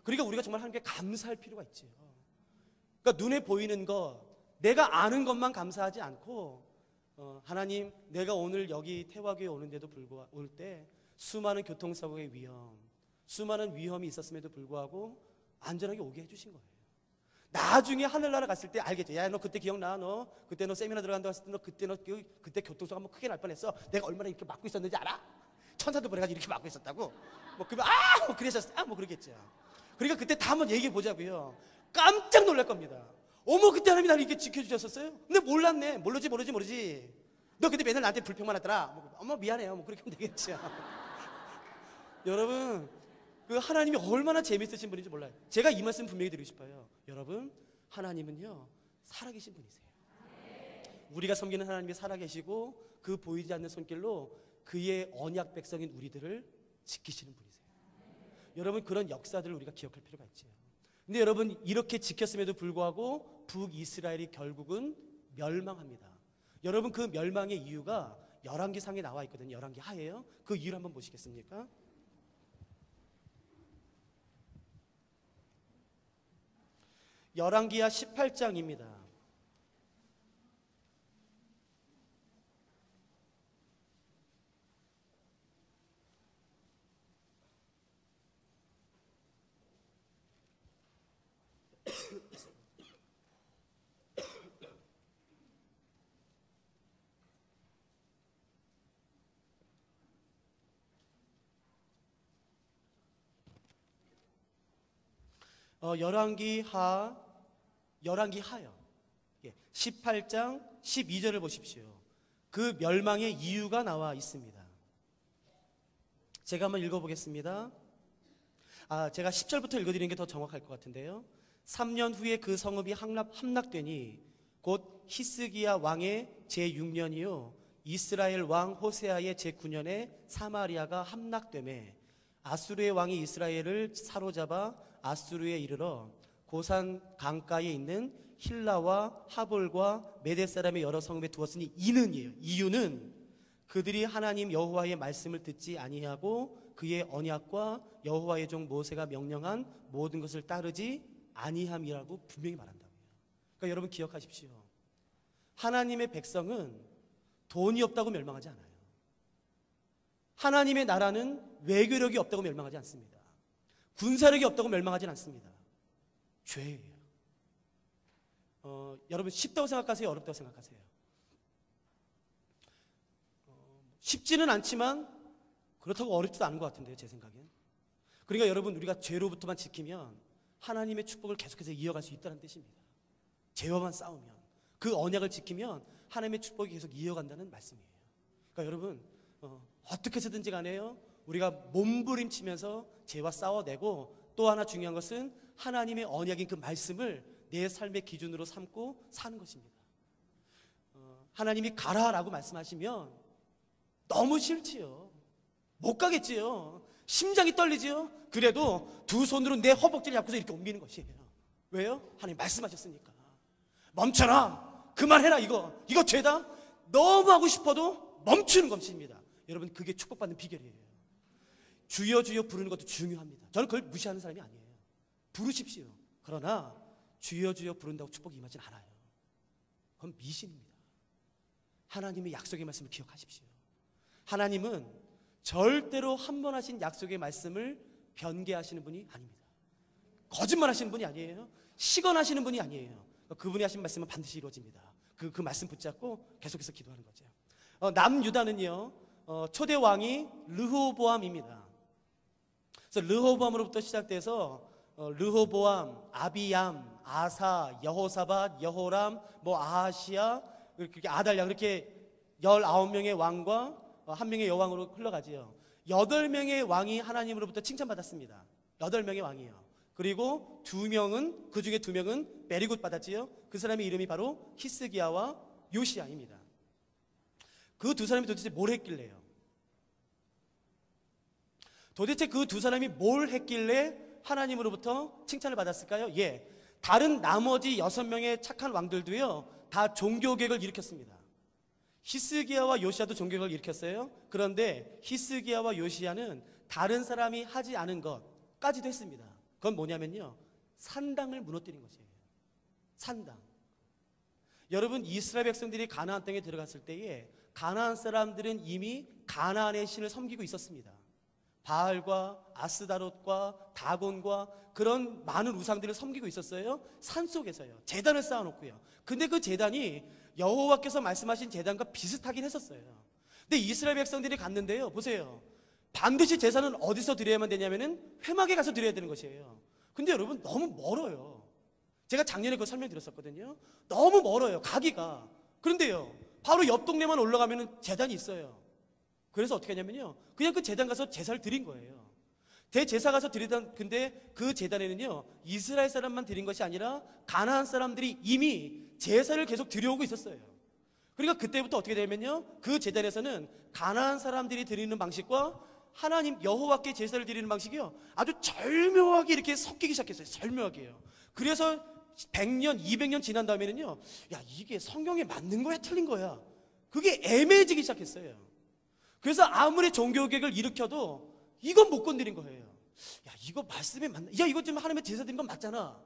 S1: 그러니까 우리가 정말 하나님께 감사할 필요가 있죠. 그러니까 눈에 보이는 것, 내가 아는 것만 감사하지 않고 하나님 내가 오늘 여기 태화교에 오는데도 불구하고 올 때 수많은 교통사고의 위험, 수많은 위험이 있었음에도 불구하고 안전하게 오게 해주신 거예요. 나중에 하늘나라 갔을 때 알겠죠. 야, 너 그때 기억나? 너 그때 너 세미나 들어간다고 했을 때 너 그때 교통사고 한번 크게 날 뻔했어. 내가 얼마나 이렇게 막고 있었는지 알아? 천사도 보내가지고 이렇게 막고 있었다고. 뭐 그러면 뭐 그러셨어? 뭐 그러겠죠. 그러니까 그때 다 한번 얘기해 보자고요. 깜짝 놀랄 겁니다. 어머 그때 하나님이 나를 이렇게 지켜주셨었어요? 근데 몰랐네. 모르지. 너 근데 맨날 나한테 불평만 하더라. 어머 미안해요. 뭐 그렇게 하면 되겠죠. 여러분 그 하나님이 얼마나 재밌으신 분인지 몰라요. 제가 이 말씀 분명히 드리고 싶어요. 여러분 하나님은요 살아계신 분이세요. 우리가 섬기는 하나님이 살아계시고 그 보이지 않는 손길로 그의 언약 백성인 우리들을 지키시는 분이세요. 여러분 그런 역사들을 우리가 기억할 필요가 있죠. 근데 여러분 이렇게 지켰음에도 불구하고 북이스라엘이 결국은 멸망합니다. 여러분 그 멸망의 이유가 열왕기상에 나와 있거든요. 열왕기 하예요. 그 이유를 한번 보시겠습니까? 열왕기하 18장입니다. 열왕기하요. 18장 12절을 보십시오. 그 멸망의 이유가 나와 있습니다. 제가 한번 읽어보겠습니다. 제가 10절부터 읽어드리는 게 더 정확할 것 같은데요. 3년 후에 그 성읍이 함락되니 곧 히스기야 왕의 제6년이요 이스라엘 왕 호세아의 제9년에 사마리아가 함락되매 아수르의 왕이 이스라엘을 사로잡아 아수르에 이르러 고산 강가에 있는 힐라와 하볼과 메대 사람의 여러 성읍에 두었으니 이유는 그들이 하나님 여호와의 말씀을 듣지 아니하고 그의 언약과 여호와의 종 모세가 명령한 모든 것을 따르지 아니함이라고 분명히 말한다고요. 그러니까 여러분 기억하십시오. 하나님의 백성은 돈이 없다고 멸망하지 않아요. 하나님의 나라는 외교력이 없다고 멸망하지 않습니다. 군사력이 없다고 멸망하지 않습니다. 죄예요. 여러분 쉽다고 생각하세요? 어렵다고 생각하세요? 쉽지는 않지만 그렇다고 어렵지도 않은 것 같은데요, 제 생각엔. 그러니까 여러분 우리가 죄로부터만 지키면 하나님의 축복을 계속해서 이어갈 수 있다는 뜻입니다. 죄와만 싸우면 그 언약을 지키면 하나님의 축복이 계속 이어간다는 말씀이에요. 그러니까 여러분 어떻게 해서든지 간에요 우리가 몸부림치면서 죄와 싸워내고 또 하나 중요한 것은 하나님의 언약인 그 말씀을 내 삶의 기준으로 삼고 사는 것입니다. 하나님이 가라라고 말씀하시면 너무 싫지요. 못 가겠지요. 심장이 떨리지요. 그래도 두 손으로 내 허벅지를 잡고서 이렇게 옮기는 것이에요. 왜요? 하나님 말씀하셨으니까. 멈춰라. 그만해라. 이거 죄다. 너무 하고 싶어도 멈추는 것입니다. 여러분 그게 축복받는 비결이에요. 주여 주여 부르는 것도 중요합니다. 저는 그걸 무시하는 사람이 아니에요. 부르십시오. 그러나 주여 주여 부른다고 축복이 임하진 않아요. 그건 미신입니다. 하나님의 약속의 말씀을 기억하십시오. 하나님은 절대로 한 번 하신 약속의 말씀을 변개하시는 분이 아닙니다. 거짓말하시는 분이 아니에요. 시건하시는 분이 아니에요. 그분이 하신 말씀은 반드시 이루어집니다. 그 말씀 붙잡고 계속해서 기도하는 거죠. 남유다는요 초대 왕이 르호보암입니다. 그래서 르호보암으로부터 시작돼서 르호보암, 아비얌, 아사, 여호사밧, 여호람, 아하시야, 이렇게 아달랴 그렇게 19명의 왕과 한 명의 여왕으로 흘러가지요. 8명의 왕이 하나님으로부터 칭찬받았습니다. 8명의 왕이요. 그리고 2명은 그 중에 2명은 베리굿 받았지요. 그 사람의 이름이 바로 히스기야와 요시야입니다. 그 두 사람이 도대체 뭘 했길래요? 도대체 그 두 사람이 뭘 했길래 하나님으로부터 칭찬을 받았을까요? 다른 나머지 6명의 착한 왕들도요 다 종교개혁을 일으켰습니다. 히스기야와 요시야도 종교개혁을 일으켰어요. 그런데 히스기야와 요시야는 다른 사람이 하지 않은 것까지도 했습니다. 그건 뭐냐면요 산당을 무너뜨린 것이에요. 산당. 여러분 이스라엘 백성들이 가나안 땅에 들어갔을 때에 가나안 사람들은 이미 가나안의 신을 섬기고 있었습니다. 바알과 아스다롯과 다곤과 그런 많은 우상들을 섬기고 있었어요. 산속에서요. 제단을 쌓아놓고요. 근데 그 제단이 여호와께서 말씀하신 제단과 비슷하긴 했었어요. 근데 이스라엘 백성들이 갔는데요. 보세요. 반드시 제사는 어디서 드려야만 되냐면은 회막에 가서 드려야 되는 것이에요. 근데 여러분 너무 멀어요. 제가 작년에 그거 설명드렸었거든요. 너무 멀어요. 가기가. 그런데요. 바로 옆 동네만 올라가면은 제단이 있어요. 그래서 어떻게 하냐면요. 그냥 그 제단 가서 제사를 드린 거예요. 대제사 가서 드리던 근데 그 제단에는요. 이스라엘 사람만 드린 것이 아니라 가나안 사람들이 이미 제사를 계속 드려오고 있었어요. 그러니까 그때부터 어떻게 되냐면요. 그 제단에서는 가나안 사람들이 드리는 방식과 하나님 여호와께 제사를 드리는 방식이요. 아주 절묘하게 이렇게 섞이기 시작했어요. 절묘하게요. 그래서 100년, 200년 지난 다음에는요. 야, 이게 성경에 맞는 거야, 틀린 거야. 그게 애매해지기 시작했어요. 그래서 아무리 종교개혁을 일으켜도 이건 못 건드린 거예요. 야, 이거 말씀에 맞나? 야, 이거 지금 하나님의 제사 드린 건 맞잖아.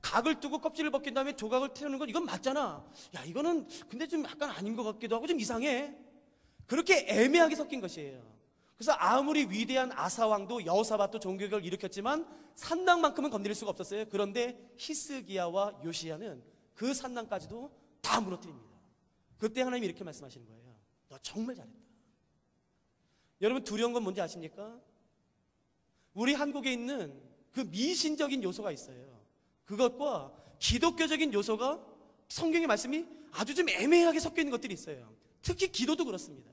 S1: 각을 두고 껍질을 벗긴 다음에 조각을 태우는 건 이건 맞잖아. 야, 이거는 근데 좀 약간 아닌 것 같기도 하고 좀 이상해. 그렇게 애매하게 섞인 것이에요. 그래서 아무리 위대한 아사왕도 여호사밧도 종교개혁을 일으켰지만 산당만큼은 건드릴 수가 없었어요. 그런데 히스기야와 요시야는 그 산당까지도 다 무너뜨립니다. 그때 하나님이 이렇게 말씀하시는 거예요. 너 정말 잘했다. 여러분 두려운 건 뭔지 아십니까? 우리 한국에 있는 그 미신적인 요소가 있어요. 그것과 기독교적인 요소가 성경의 말씀이 아주 좀 애매하게 섞여 있는 것들이 있어요. 특히 기도도 그렇습니다.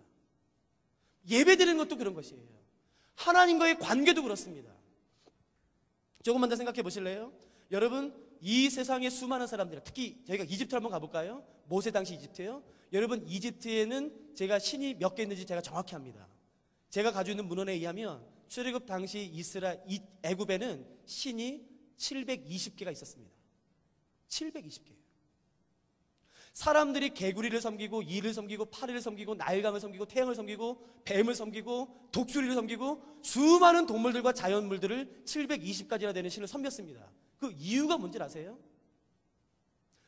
S1: 예배 드리는 것도 그런 것이에요. 하나님과의 관계도 그렇습니다. 조금만 더 생각해 보실래요? 여러분, 이 세상의 수많은 사람들, 특히 저희가 이집트를 한번 가볼까요? 모세 당시 이집트요. 여러분, 이집트에는 제가 신이 몇 개 있는지 제가 정확히 합니다. 제가 가지고 있는 문헌에 의하면 출애굽 당시 애굽에는 신이 720개가 있었습니다. 720개. 사람들이 개구리를 섬기고 이를 섬기고 파리를 섬기고 나일강을 섬기고 태양을 섬기고 뱀을 섬기고 독수리를 섬기고 수많은 동물들과 자연물들을 720가지나 되는 신을 섬겼습니다. 그 이유가 뭔지 아세요?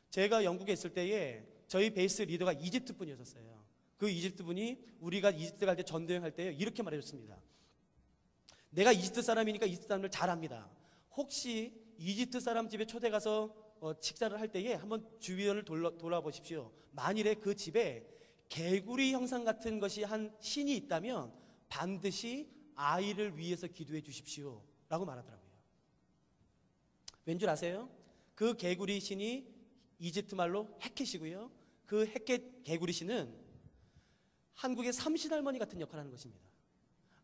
S1: 제가 영국에 있을 때에 저희 베이스 리더가 이집트 분이었어요. 그 이집트 분이 우리가 이집트 갈 때 전도여행 할 때 이렇게 말해줬습니다. 내가 이집트 사람이니까 이집트 사람을 잘 압니다. 혹시 이집트 사람 집에 초대 가서 식사를 할 때에 한번 주변을 돌아보십시오. 만일에 그 집에 개구리 형상 같은 것이 한 신이 있다면 반드시 아이를 위해서 기도해 주십시오 라고 말하더라고요. 왠 줄 아세요? 그 개구리 신이 이집트 말로 헤켓이고요. 그 헤켓 개구리 신은 한국의 삼신할머니 같은 역할을 하는 것입니다.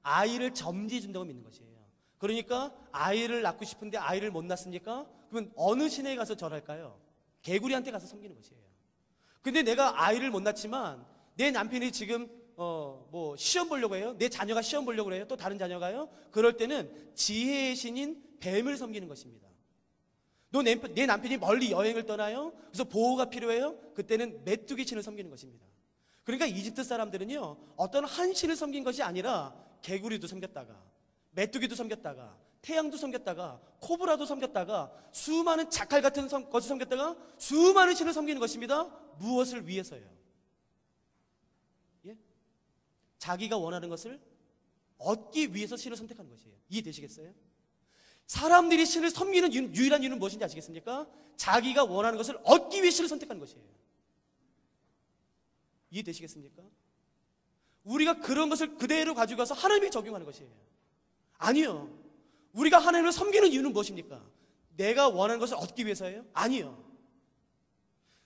S1: 아이를 점지해 준다고 믿는 것이에요. 그러니까 아이를 낳고 싶은데 아이를 못 낳습니까? 그러면 어느 신에 가서 절할까요? 개구리한테 가서 섬기는 것이에요. 근데 내가 아이를 못 낳지만 내 남편이 지금 시험 보려고 해요. 내 자녀가 시험 보려고 해요. 또 다른 자녀가요. 그럴 때는 지혜의 신인 뱀을 섬기는 것입니다. 내 남편이 멀리 여행을 떠나요. 그래서 보호가 필요해요. 그때는 메뚜기 신을 섬기는 것입니다. 그러니까 이집트 사람들은요, 어떤 한 신을 섬긴 것이 아니라 개구리도 섬겼다가 메뚜기도 섬겼다가 태양도 섬겼다가 코브라도 섬겼다가 수많은 자칼 같은 것을 섬겼다가 수많은 신을 섬기는 것입니다. 무엇을 위해서요? 예? 자기가 원하는 것을 얻기 위해서 신을 선택하는 것이에요. 이해되시겠어요? 사람들이 신을 섬기는 유일한 이유는 무엇인지 아시겠습니까? 자기가 원하는 것을 얻기 위해 신을 선택하는 것이에요. 이해되시겠습니까? 우리가 그런 것을 그대로 가지고 가서 하나님에게 적용하는 것이에요. 아니요. 우리가 하나님을 섬기는 이유는 무엇입니까? 내가 원하는 것을 얻기 위해서예요? 아니요.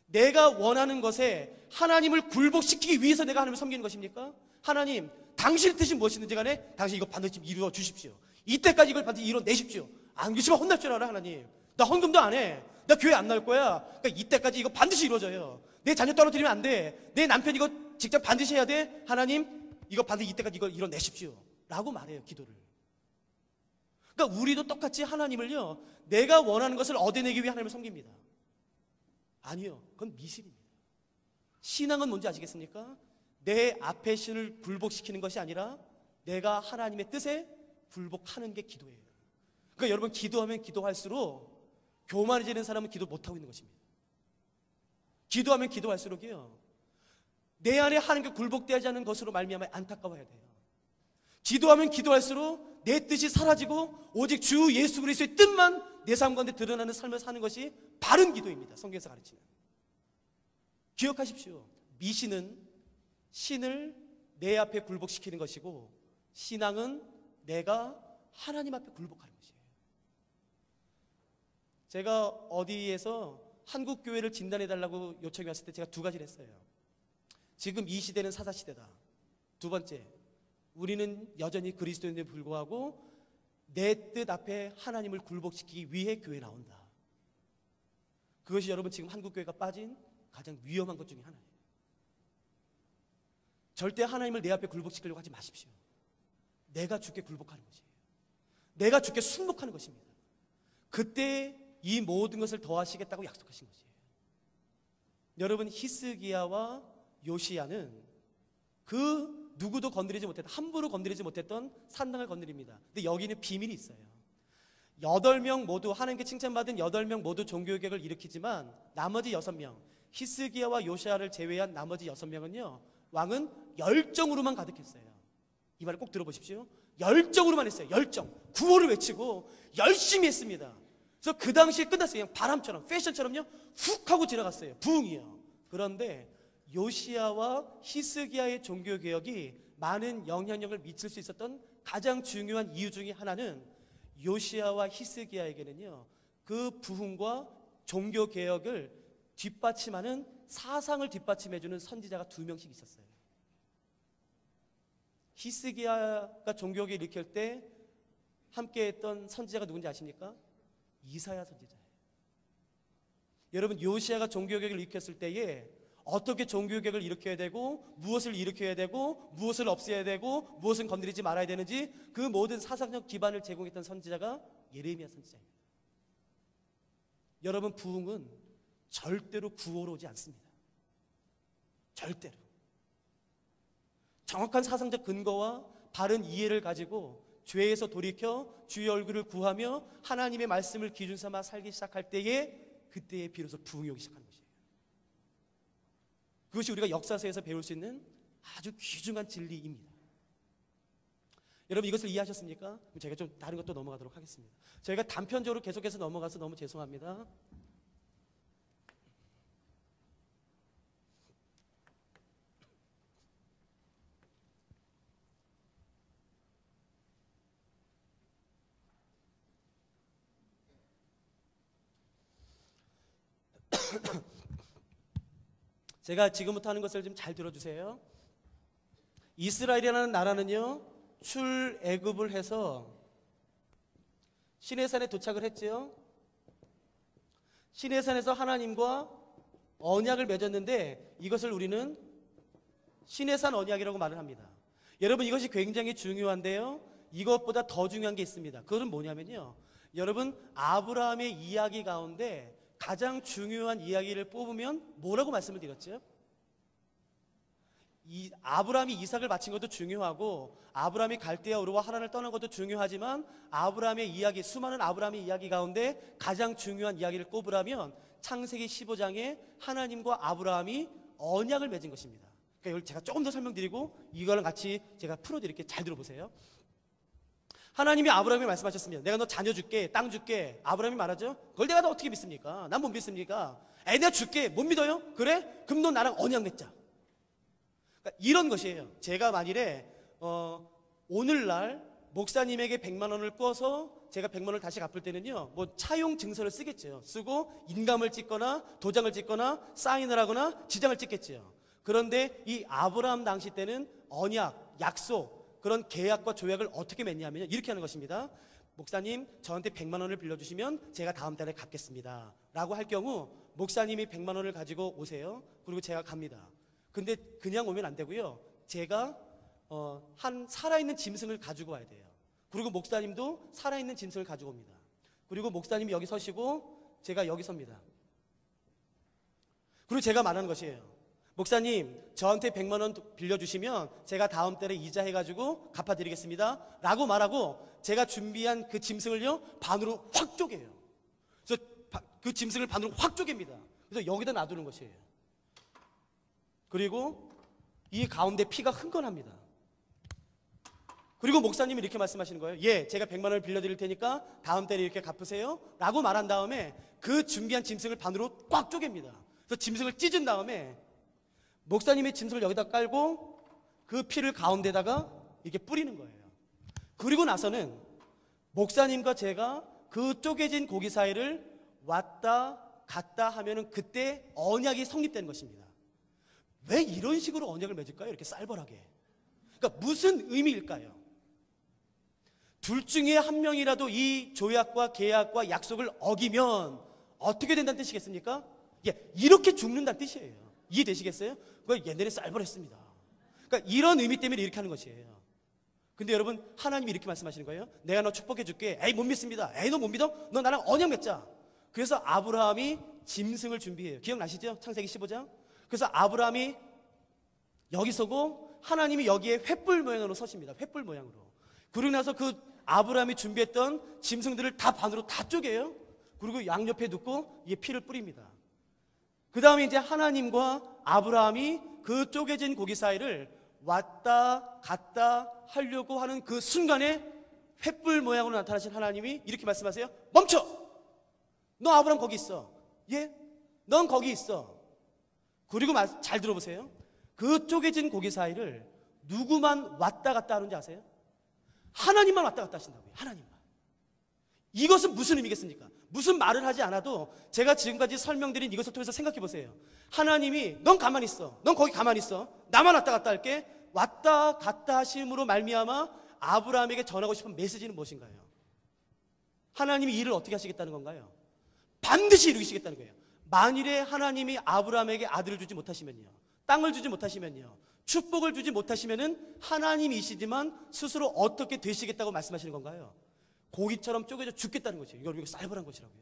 S1: 내가 원하는 것에 하나님을 굴복시키기 위해서 내가 하나님을 섬기는 것입니까? 하나님, 당신의 뜻이 무엇이든지 간에 당신 이거 반드시 이루어 주십시오. 이때까지 이걸 반드시 이뤄내십시오. 안 그러시면 혼날 줄 알아, 하나님. 나 헌금도 안 해. 나 교회 안 나올 거야. 그러니까 이때까지 이거 반드시 이루어져요. 내 자녀 떨어뜨리면 안 돼. 내 남편 이거 직접 반드시 해야 돼. 하나님, 이거 반드시 이때까지 이걸 이뤄내십시오. 라고 말해요, 기도를. 그러니까 우리도 똑같이 하나님을요, 내가 원하는 것을 얻어내기 위해 하나님을 섬깁니다. 아니요. 그건 미신입니다. 신앙은 뭔지 아시겠습니까? 내 앞에 신을 굴복시키는 것이 아니라 내가 하나님의 뜻에 굴복하는 게 기도예요. 그러니까 여러분, 기도하면 기도할수록 교만해지는 사람은 기도 못하고 있는 것입니다. 기도하면 기도할수록요, 내 안에 하나님께 굴복되지 않은 것으로 말미암아 안타까워야 돼요. 기도하면 기도할수록 내 뜻이 사라지고 오직 주 예수 그리스도의 뜻만 내 삶 가운데 드러나는 삶을 사는 것이 바른 기도입니다. 성경에서 가르치는. 기억하십시오. 미신은 신을 내 앞에 굴복시키는 것이고, 신앙은 내가 하나님 앞에 굴복하는 것이에요. 제가 어디에서 한국 교회를 진단해달라고 요청이 왔을 때 제가 두 가지를 했어요. 지금 이 시대는 사사시대다. 두 번째, 우리는 여전히 그리스도인에 불구하고 내 뜻 앞에 하나님을 굴복시키기 위해 교회에 나온다. 그것이 여러분 지금 한국교회가 빠진 가장 위험한 것 중에 하나예요. 절대 하나님을 내 앞에 굴복시키려고 하지 마십시오. 내가 주께 굴복하는 것이에요. 내가 주께 순복하는 것입니다. 그때 이 모든 것을 더하시겠다고 약속하신 것이에요. 여러분, 히스기야와 요시야는 그 누구도 건드리지 못했던, 함부로 건드리지 못했던 산당을 건드립니다. 근데 여기는 비밀이 있어요. 8명 모두, 하나님께 칭찬받은 8명 모두 종교개혁을 일으키지만 나머지 6명, 히스기야와 요시야를 제외한 나머지 6명은요, 왕은 열정으로만 가득했어요. 이 말을 꼭 들어보십시오. 열정으로만 했어요. 열정. 구호를 외치고 열심히 했습니다. 그래서 그 당시에 끝났어요. 그냥 바람처럼, 패션처럼요, 훅 하고 지나갔어요. 부흥이요. 그런데 요시야와 히스기야의 종교개혁이 많은 영향력을 미칠 수 있었던 가장 중요한 이유 중에 하나는, 요시야와 히스기야에게는요, 그 부흥과 종교개혁을 뒷받침하는, 사상을 뒷받침해주는 선지자가 2명씩 있었어요. 히스기야가 종교개혁을 일으킬 때 함께했던 선지자가 누군지 아십니까? 이사야 선지자예요. 여러분, 요시야가 종교개혁을 일으켰을 때에 어떻게 종교개혁을 일으켜야 되고, 무엇을 일으켜야 되고, 무엇을 없애야 되고, 무엇은 건드리지 말아야 되는지 그 모든 사상적 기반을 제공했던 선지자가 예레미야 선지자입니다. 여러분, 부흥은 절대로 구호로 오지 않습니다. 절대로. 정확한 사상적 근거와 바른 이해를 가지고 죄에서 돌이켜 주의 얼굴을 구하며 하나님의 말씀을 기준 삼아 살기 시작할 때에, 그때에 비로소 부흥이 오기 시작하는 것이에요. 그것이 우리가 역사서에서 배울 수 있는 아주 귀중한 진리입니다. 여러분, 이것을 이해하셨습니까? 그럼 제가 좀 다른 것도 넘어가도록 하겠습니다. 저희가 단편적으로 계속해서 넘어가서 너무 죄송합니다. 제가 지금부터 하는 것을 좀 잘 들어주세요. 이스라엘이라는 나라는요, 출애굽을 해서 시내산에 도착을 했지요. 시내산에서 하나님과 언약을 맺었는데 이것을 우리는 시내산 언약이라고 말을 합니다. 여러분, 이것이 굉장히 중요한데요, 이것보다 더 중요한 게 있습니다. 그것은 뭐냐면요, 여러분, 아브라함의 이야기 가운데 가장 중요한 이야기를 뽑으면 뭐라고 말씀을 드렸죠? 아브라함이 이삭을 바친 것도 중요하고, 아브라함이 갈대아 우르와 하란을 떠난 것도 중요하지만, 아브라함의 이야기, 수많은 아브라함의 이야기 가운데 가장 중요한 이야기를 꼽으라면 창세기 15장에 하나님과 아브라함이 언약을 맺은 것입니다. 그러니까 이걸 제가 조금 더 설명드리고 이거랑 같이 제가 풀어드릴게요. 잘 들어보세요. 하나님이 아브라함에게 말씀하셨습니다. 내가 너 자녀 줄게, 땅 줄게. 아브라함이 말하죠. 그걸 내가 너 어떻게 믿습니까? 난 못 믿습니까? 내가 줄게. 못 믿어요? 그래? 그럼 너 나랑 언약 맺자. 그러니까 이런 것이에요. 제가 만일에 오늘날 목사님에게 100만 원을 꿔서 제가 100만 원을 다시 갚을 때는요, 뭐 차용 증서를 쓰겠죠. 쓰고 인감을 찍거나 도장을 찍거나 사인을 하거나 지장을 찍겠죠. 그런데 이 아브라함 당시 때는 언약, 약속, 그런 계약과 조약을 어떻게 맺냐면 이렇게 하는 것입니다. 목사님, 저한테 100만 원을 빌려주시면 제가 다음 달에 갚겠습니다 라고 할 경우, 목사님이 100만 원을 가지고 오세요. 그리고 제가 갑니다. 근데 그냥 오면 안 되고요, 제가 한 살아있는 짐승을 가지고 와야 돼요. 그리고 목사님도 살아있는 짐승을 가지고 옵니다. 그리고 목사님이 여기 서시고 제가 여기 섭니다. 그리고 제가 말하는 것이에요. 목사님, 저한테 100만 원 빌려주시면 제가 다음 달에 이자 해가지고 갚아드리겠습니다 라고 말하고, 제가 준비한 그 짐승을요, 반으로 확 쪼개요. 그래서 그 짐승을 반으로 확 쪼갭니다. 그래서 여기다 놔두는 것이에요. 그리고 이 가운데 피가 흥건합니다. 그리고 목사님이 이렇게 말씀하시는 거예요. 예, 제가 100만 원을 빌려드릴 테니까 다음 달에 이렇게 갚으세요 라고 말한 다음에 그 준비한 짐승을 반으로 꽉 쪼갭니다. 그래서 짐승을 찢은 다음에 목사님의 짐승을 여기다 깔고 그 피를 가운데다가 이렇게 뿌리는 거예요. 그리고 나서는 목사님과 제가 그 쪼개진 고기 사이를 왔다 갔다 하면은 그때 언약이 성립되는 것입니다. 왜 이런 식으로 언약을 맺을까요? 이렇게 쌀벌하게. 그러니까 무슨 의미일까요? 둘 중에 한 명이라도 이 조약과 계약과 약속을 어기면 어떻게 된다는 뜻이겠습니까? 예, 이렇게 죽는다는 뜻이에요. 이해되시겠어요? 그걸 옛날에 쌀벌했습니다. 그러니까 이런 의미 때문에 이렇게 하는 것이에요. 근데 여러분, 하나님이 이렇게 말씀하시는 거예요. 내가 너 축복해 줄게. 에이, 못 믿습니다. 에이, 너 못 믿어? 너 나랑 언약 맺자. 그래서 아브라함이 짐승을 준비해요. 기억나시죠? 창세기 15장. 그래서 아브라함이 여기 서고 하나님이 여기에 횃불 모양으로 서십니다. 횃불 모양으로. 그러고 나서 그 아브라함이 준비했던 짐승들을 다 반으로 다 쪼개요. 그리고 양옆에 놓고 이에 피를 뿌립니다. 그 다음에 이제 하나님과 아브라함이 그 쪼개진 고기 사이를 왔다 갔다 하려고 하는 그 순간에 횃불 모양으로 나타나신 하나님이 이렇게 말씀하세요. 멈춰! 너 아브라함 거기 있어. 예? 넌 거기 있어. 그리고 잘 들어보세요. 그 쪼개진 고기 사이를 누구만 왔다 갔다 하는지 아세요? 하나님만 왔다 갔다 하신다고요. 하나님만. 이것은 무슨 의미겠습니까? 무슨 말을 하지 않아도 제가 지금까지 설명드린 이것을 통해서 생각해 보세요. 하나님이 넌 가만히 있어. 넌 거기 가만히 있어. 나만 왔다 갔다 할게. 왔다 갔다 하심으로 말미암아 아브라함에게 전하고 싶은 메시지는 무엇인가요? 하나님이 일을 어떻게 하시겠다는 건가요? 반드시 이루시겠다는 거예요. 만일에 하나님이 아브라함에게 아들을 주지 못하시면요, 땅을 주지 못하시면요, 축복을 주지 못하시면은 하나님이시지만 스스로 어떻게 되시겠다고 말씀하시는 건가요? 고기처럼 쪼개져 죽겠다는 것이에요. 이거 살벌한 것이라고요.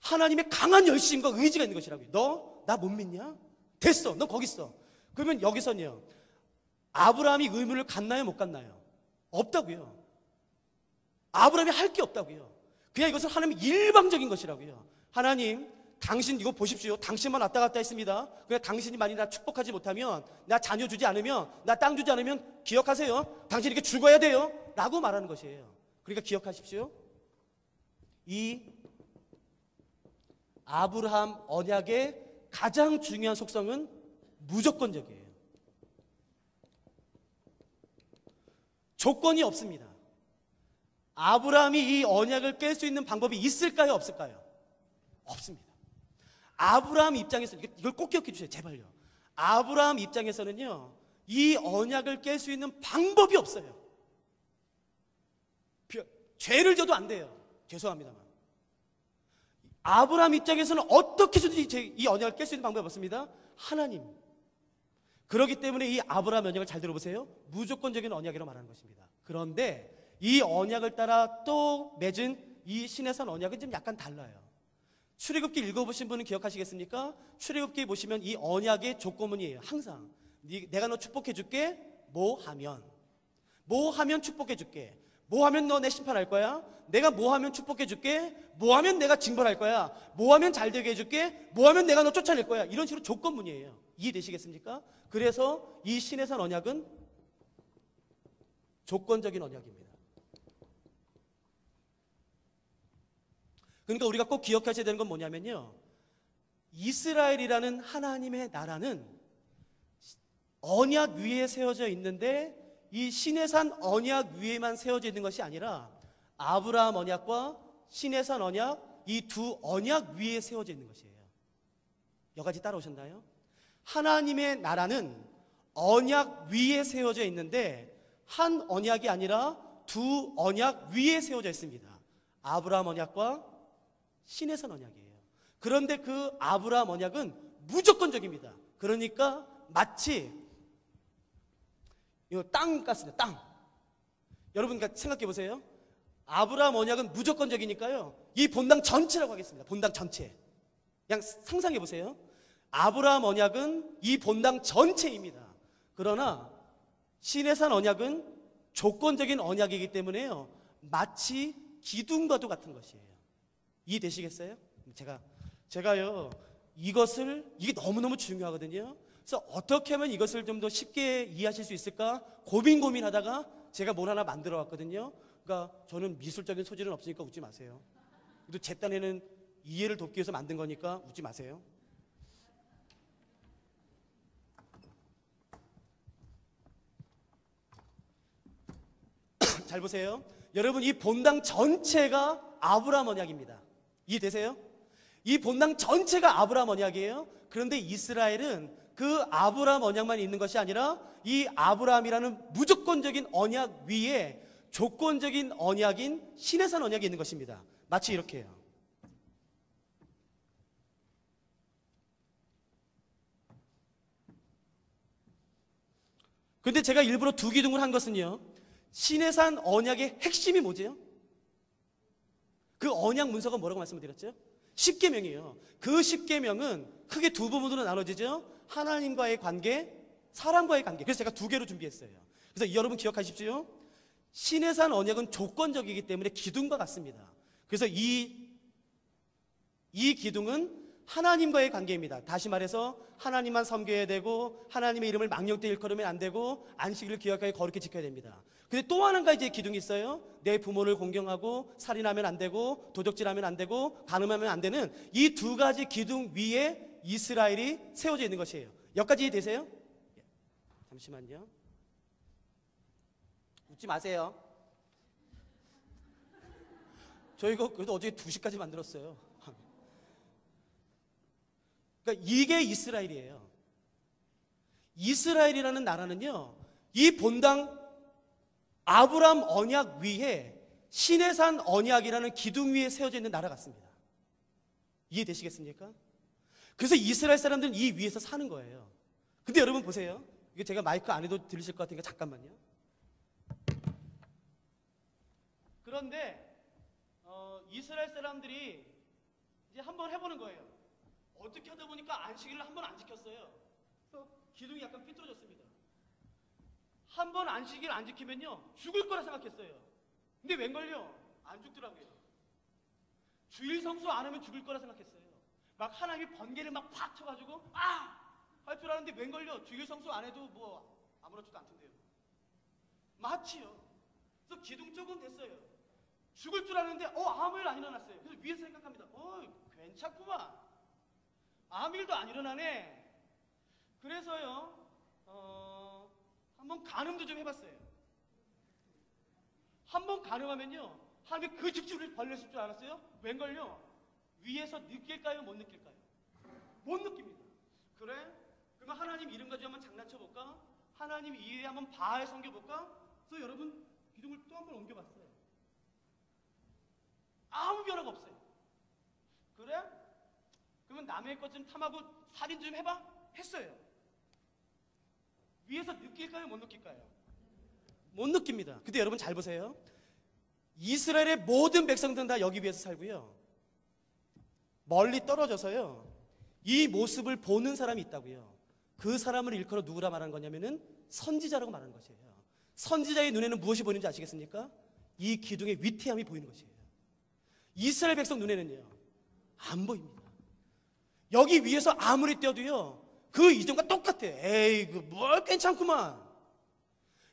S1: 하나님의 강한 열심과 의지가 있는 것이라고요. 너 나 못 믿냐? 됐어, 너 거기 있어. 그러면 여기서는요, 아브라함이 의문을 갖나요, 못 갖나요? 없다고요. 아브라함이 할 게 없다고요. 그냥 이것은 하나님의 일방적인 것이라고요. 하나님, 당신 이거 보십시오. 당신만 왔다 갔다 했습니다. 그냥 당신이 만약 나 축복하지 못하면, 나 자녀 주지 않으면, 나 땅 주지 않으면 기억하세요. 당신 이렇게 죽어야 돼요. 라고 말하는 것이에요. 그러니까 기억하십시오. 이 아브라함 언약의 가장 중요한 속성은 무조건적이에요. 조건이 없습니다. 아브라함이 이 언약을 깰 수 있는 방법이 있을까요, 없을까요? 없습니다. 아브라함 입장에서 이걸 꼭 기억해 주세요, 제발요. 아브라함 입장에서는요, 이 언약을 깰 수 있는 방법이 없어요. 죄를 져도 안 돼요. 죄송합니다만. 아브라함 입장에서는 어떻게 해서든지 이 언약을 깰 수 있는 방법이 없습니다. 하나님. 그렇기 때문에 이 아브라함 언약을 잘 들어보세요. 무조건적인 언약이라고 말하는 것입니다. 그런데 이 언약을 따라 또 맺은 이 시내산 언약은 좀 약간 달라요. 출애굽기 읽어보신 분은 기억하시겠습니까? 출애굽기 보시면 이 언약의 조건문이에요. 항상 내가 너 축복해 줄게. 뭐 하면 축복해 줄게. 뭐 하면 너 내 심판할 거야? 내가 뭐 하면 축복해 줄게? 뭐 하면 내가 징벌할 거야? 뭐 하면 잘 되게 해줄게? 뭐 하면 내가 너 쫓아낼 거야? 이런 식으로 조건문이에요. 이해되시겠습니까? 그래서 이 시내산 언약은 조건적인 언약입니다. 그러니까 우리가 꼭 기억하셔야 되는 건 뭐냐면요, 이스라엘이라는 하나님의 나라는 언약 위에 세워져 있는데 이 시내산 언약 위에만 세워져 있는 것이 아니라 아브라함 언약과 시내산 언약, 이 두 언약 위에 세워져 있는 것이에요. 여기까지 따라오셨나요? 하나님의 나라는 언약 위에 세워져 있는데 한 언약이 아니라 두 언약 위에 세워져 있습니다. 아브라함 언약과 시내산 언약이에요. 그런데 그 아브라함 언약은 무조건적입니다. 그러니까 마치 이거 땅 같습니다. 땅. 여러분 생각해 보세요. 아브라함 언약은 무조건적이니까요, 이 본당 전체라고 하겠습니다. 본당 전체. 그냥 상상해 보세요. 아브라함 언약은 이 본당 전체입니다. 그러나 시내산 언약은 조건적인 언약이기 때문에요, 마치 기둥과도 같은 것이에요. 이해되시겠어요? 제가요, 이게 너무너무 중요하거든요. 그래서 어떻게 하면 이것을 좀 더 쉽게 이해하실 수 있을까 고민하다가 제가 뭘 하나 만들어 왔거든요. 그러니까 저는 미술적인 소질은 없으니까 웃지 마세요. 또 제 딴에는 이해를 돕기 위해서 만든 거니까 웃지 마세요. 잘 보세요. 여러분, 이 본당 전체가 아브라함 언약입니다. 이해되세요? 이 본당 전체가 아브라함 언약이에요. 그런데 이스라엘은 그 아브라함 언약만 있는 것이 아니라 이 아브라함이라는 무조건적인 언약 위에 조건적인 언약인 시내산 언약이 있는 것입니다. 마치 이렇게요. 근데 제가 일부러 두 기둥을 한 것은요, 시내산 언약의 핵심이 뭐죠? 그 언약 문서가 뭐라고 말씀드렸죠? 십계명이에요. 그 십계명은 크게 두 부분으로 나눠지죠. 하나님과의 관계, 사람과의 관계. 그래서 제가 두 개로 준비했어요. 그래서 여러분 기억하십시오. 시내산 언약은 조건적이기 때문에 기둥과 같습니다. 그래서 이 기둥은 하나님과의 관계입니다. 다시 말해서 하나님만 섬겨야 되고 하나님의 이름을 망령되이 일컬으면 안 되고 안식일을 기억하게 거룩히 지켜야 됩니다. 근데 또 한 가지 기둥이 있어요. 내 부모를 공경하고 살인하면 안 되고 도적질하면 안 되고 간음하면 안 되는 이 두 가지 기둥 위에 이스라엘이 세워져 있는 것이에요. 여기까지 되세요? 잠시만요. 웃지 마세요. 저 이거 그래도 어제 2시까지 만들었어요. 그러니까 이게 이스라엘이에요. 이스라엘이라는 나라는요, 이 본당 아브라함 언약 위에 시내산 언약이라는 기둥 위에 세워져 있는 나라 같습니다. 이해되시겠습니까? 그래서 이스라엘 사람들은 이 위에서 사는 거예요. 근데 여러분 보세요. 이게 제가 마이크 안에도 들리실 것 같으니까 잠깐만요. 그런데 이스라엘 사람들이 이제 한번 해보는 거예요. 어떻게 하다 보니까 안식일을 한 번 안 지켰어요. 그래서 기둥이 약간 삐뚤어졌습니다. 한 번 안식일 안 지키면요 죽을 거라 생각했어요. 근데 웬걸요? 안 죽더라고요. 주일 성수 안 하면 죽을 거라 생각했어요. 막 하나님이 번개를 막 팍 쳐가지고 할 줄 알았는데 웬걸요? 주일 성수 안 해도 뭐 아무렇지도 않던데요. 마치요. 그래서 기둥 조금 됐어요. 죽을 줄 알았는데 아무 일 안 일어났어요. 그래서 위에서 생각합니다. 괜찮구만. 아무 일도 안 일어나네. 그래서요 한번 간음도 좀 해봤어요. 한번 간음하면요 하나님이 그 직주를 벌렸을 줄 알았어요? 웬걸요? 위에서 느낄까요? 못 느낄까요? 못 느낍니다. 그래? 그러면 하나님 이름 가지고 한번 장난쳐볼까? 하나님 이외에 한번 바알 섬겨볼까? 그래서 여러분 기둥을 또 한번 옮겨봤어요. 아무 변화가 없어요. 그래? 그러면 남의 것 좀 탐하고 살인 좀 해봐? 했어요. 위에서 느낄까요? 못 느낄까요? 못 느낍니다. 근데 여러분 잘 보세요. 이스라엘의 모든 백성들은 다 여기 위에서 살고요. 멀리 떨어져서요. 이 모습을 보는 사람이 있다고요. 그 사람을 일컬어 누구라 말하는 거냐면은 선지자라고 말하는 것이에요. 선지자의 눈에는 무엇이 보이는지 아시겠습니까? 이 기둥의 위태함이 보이는 것이에요. 이스라엘 백성 눈에는요 안 보입니다. 여기 위에서 아무리 뛰어도요 그 이전과 똑같아. 에이 뭘 괜찮구만.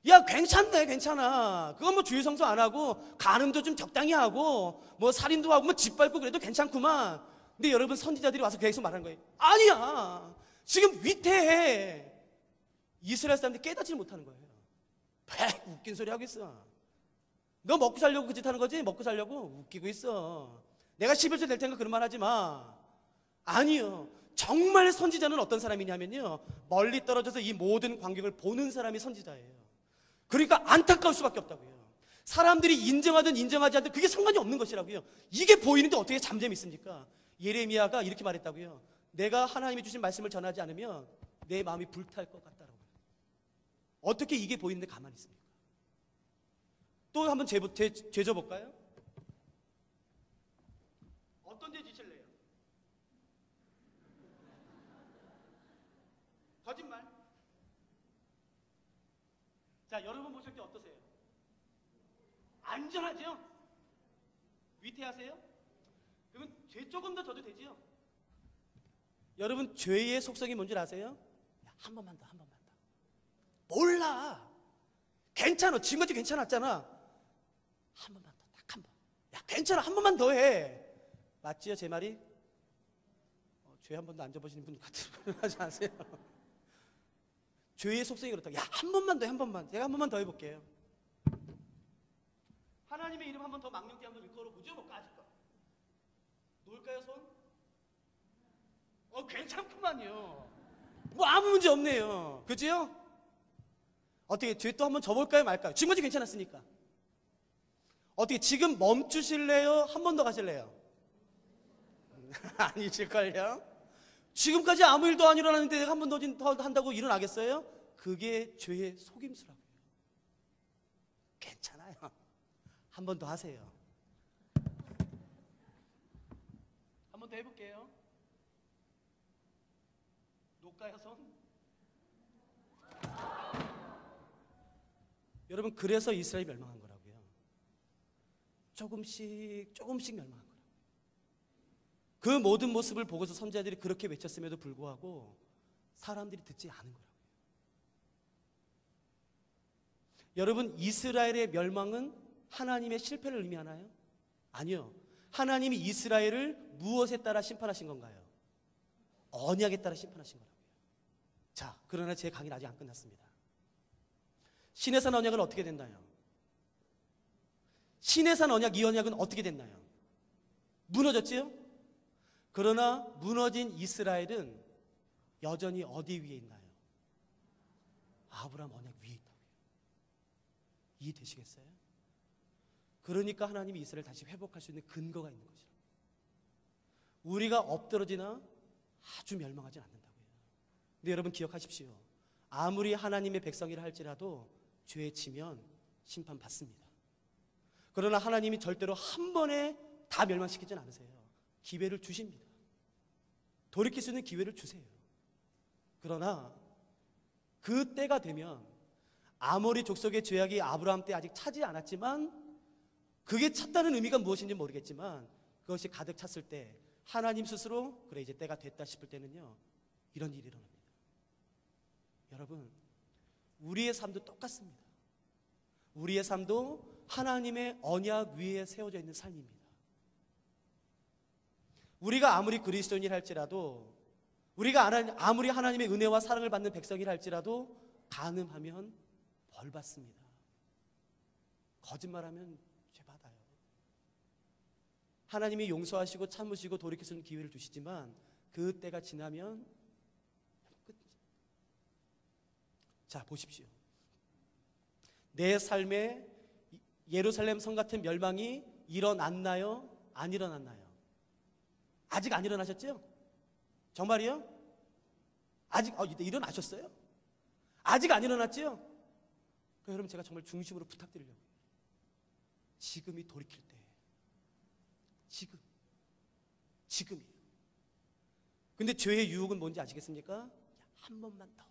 S1: 야 괜찮네 괜찮아. 그건 뭐 주일 성수 안 하고 간음도 좀 적당히 하고 뭐 살인도 하고 뭐 짓밟고 그래도 괜찮구만. 근데 여러분 선지자들이 와서 계속 말하는 거예요. 아니야 지금 위태해. 이스라엘 사람들이 깨닫지 못하는 거예요. 웃긴 소리 하고 있어. 너 먹고 살려고 그 짓 하는 거지? 먹고 살려고 웃기고 있어. 내가 11조 될 테니까 그런 말 하지 마. 아니요. 정말 선지자는 어떤 사람이냐면요 멀리 떨어져서 이 모든 광경을 보는 사람이 선지자예요. 그러니까 안타까울 수밖에 없다고요. 사람들이 인정하든 인정하지 않든 그게 상관이 없는 것이라고요. 이게 보이는데 어떻게 잠재미 있습니까? 예레미야가 이렇게 말했다고요. 내가 하나님이 주신 말씀을 전하지 않으면 내 마음이 불탈 것 같다라고. 어떻게 이게 보이는데 가만히 있습니까? 또 한번 죄져볼까요? 어떤 죄 지실래요? 거짓말. 자, 여러분 보실 때 어떠세요? 안전하죠? 위태하세요? 그러면 죄 조금 더 져도 되지요? 여러분 죄의 속성이 뭔지 아세요? 야, 한 번만 더, 한 번만 더. 몰라. 괜찮아. 지금까지 괜찮았잖아. 한 번만 더, 딱 한 번. 야, 괜찮아. 한 번만 더 해. 맞지요, 제 말이? 죄 한 번도 안 져보시는 분 같은 분 하지 않으세요? 죄의 속성이 그렇다고. 야, 한 번만 더, 한 번만. 제가 한 번만 더 해볼게요. 하나님의 이름 한 번 더 망령띠 한번 걸어보죠, 뭐 까짓 거. 놓을까요, 손? 괜찮구만요. 뭐 아무 문제 없네요. 그죠? 어떻게 죄 또 한번 져볼까요, 말까요? 지금까지 괜찮았으니까. 어떻게 지금 멈추실래요? 한 번 더 가실래요? 아니실걸요? 지금까지 아무 일도 안 일어났는데 내가 한 번 더 한다고 일어나겠어요? 그게 죄의 속임수라고요. 괜찮아요. 한 번 더 하세요. 한 번 더 해볼게요. 놓을까요, 손? 여러분, 그래서 이스라엘이 멸망한 거라고요. 조금씩 멸망한 거라고요. 그 모든 모습을 보고서 선지자들이 그렇게 외쳤음에도 불구하고 사람들이 듣지 않은 거라고요. 여러분, 이스라엘의 멸망은 하나님의 실패를 의미하나요? 아니요. 하나님이 이스라엘을 무엇에 따라 심판하신 건가요? 언약에 따라 심판하신 거라고요. 자, 그러나 제 강의는 아직 안 끝났습니다. 시내산 언약은 어떻게 됐나요? 시내산 언약, 이 언약은 어떻게 됐나요? 무너졌지요? 그러나 무너진 이스라엘은 여전히 어디 위에 있나요? 아브라함 언약 위에 있다고요. 이해되시겠어요? 그러니까 하나님이 이스라엘 다시 회복할 수 있는 근거가 있는 거죠. 우리가 엎드러지나 아주 멸망하지 않는다고요. 근데 여러분 기억하십시오. 아무리 하나님의 백성이라 할지라도 죄에 치면 심판받습니다. 그러나 하나님이 절대로 한 번에 다 멸망시키진 않으세요. 기회를 주십니다. 돌이킬 수 있는 기회를 주세요. 그러나 그 때가 되면 아모리 족속의 죄악이 아브라함 때 아직 차지 않았지만, 그게 찼다는 의미가 무엇인지 모르겠지만 그것이 가득 찼을 때 하나님 스스로 그래 이제 때가 됐다 싶을 때는요, 이런 일이 일어납니다. 여러분, 우리의 삶도 똑같습니다. 우리의 삶도 하나님의 언약 위에 세워져 있는 삶입니다. 우리가 아무리 그리스도인이라 할지라도, 우리가 아무리 하나님의 은혜와 사랑을 받는 백성이라 할지라도 간음하면 벌 받습니다. 거짓말하면 죄 받아요. 하나님이 용서하시고 참으시고 돌이킬 수 있는 기회를 주시지만 그 때가 지나면 끝이죠. 자, 보십시오. 내 삶에 예루살렘 성 같은 멸망이 일어났나요? 안 일어났나요? 아직 안 일어나셨죠? 정말이요? 아직 일어나셨어요? 아직 안 일어났죠? 그러니까 여러분, 제가 정말 중심으로 부탁드리려고요. 지금이 돌이킬 때, 지금이에요. 근데 죄의 유혹은 뭔지 아시겠습니까? 야, 한 번만 더.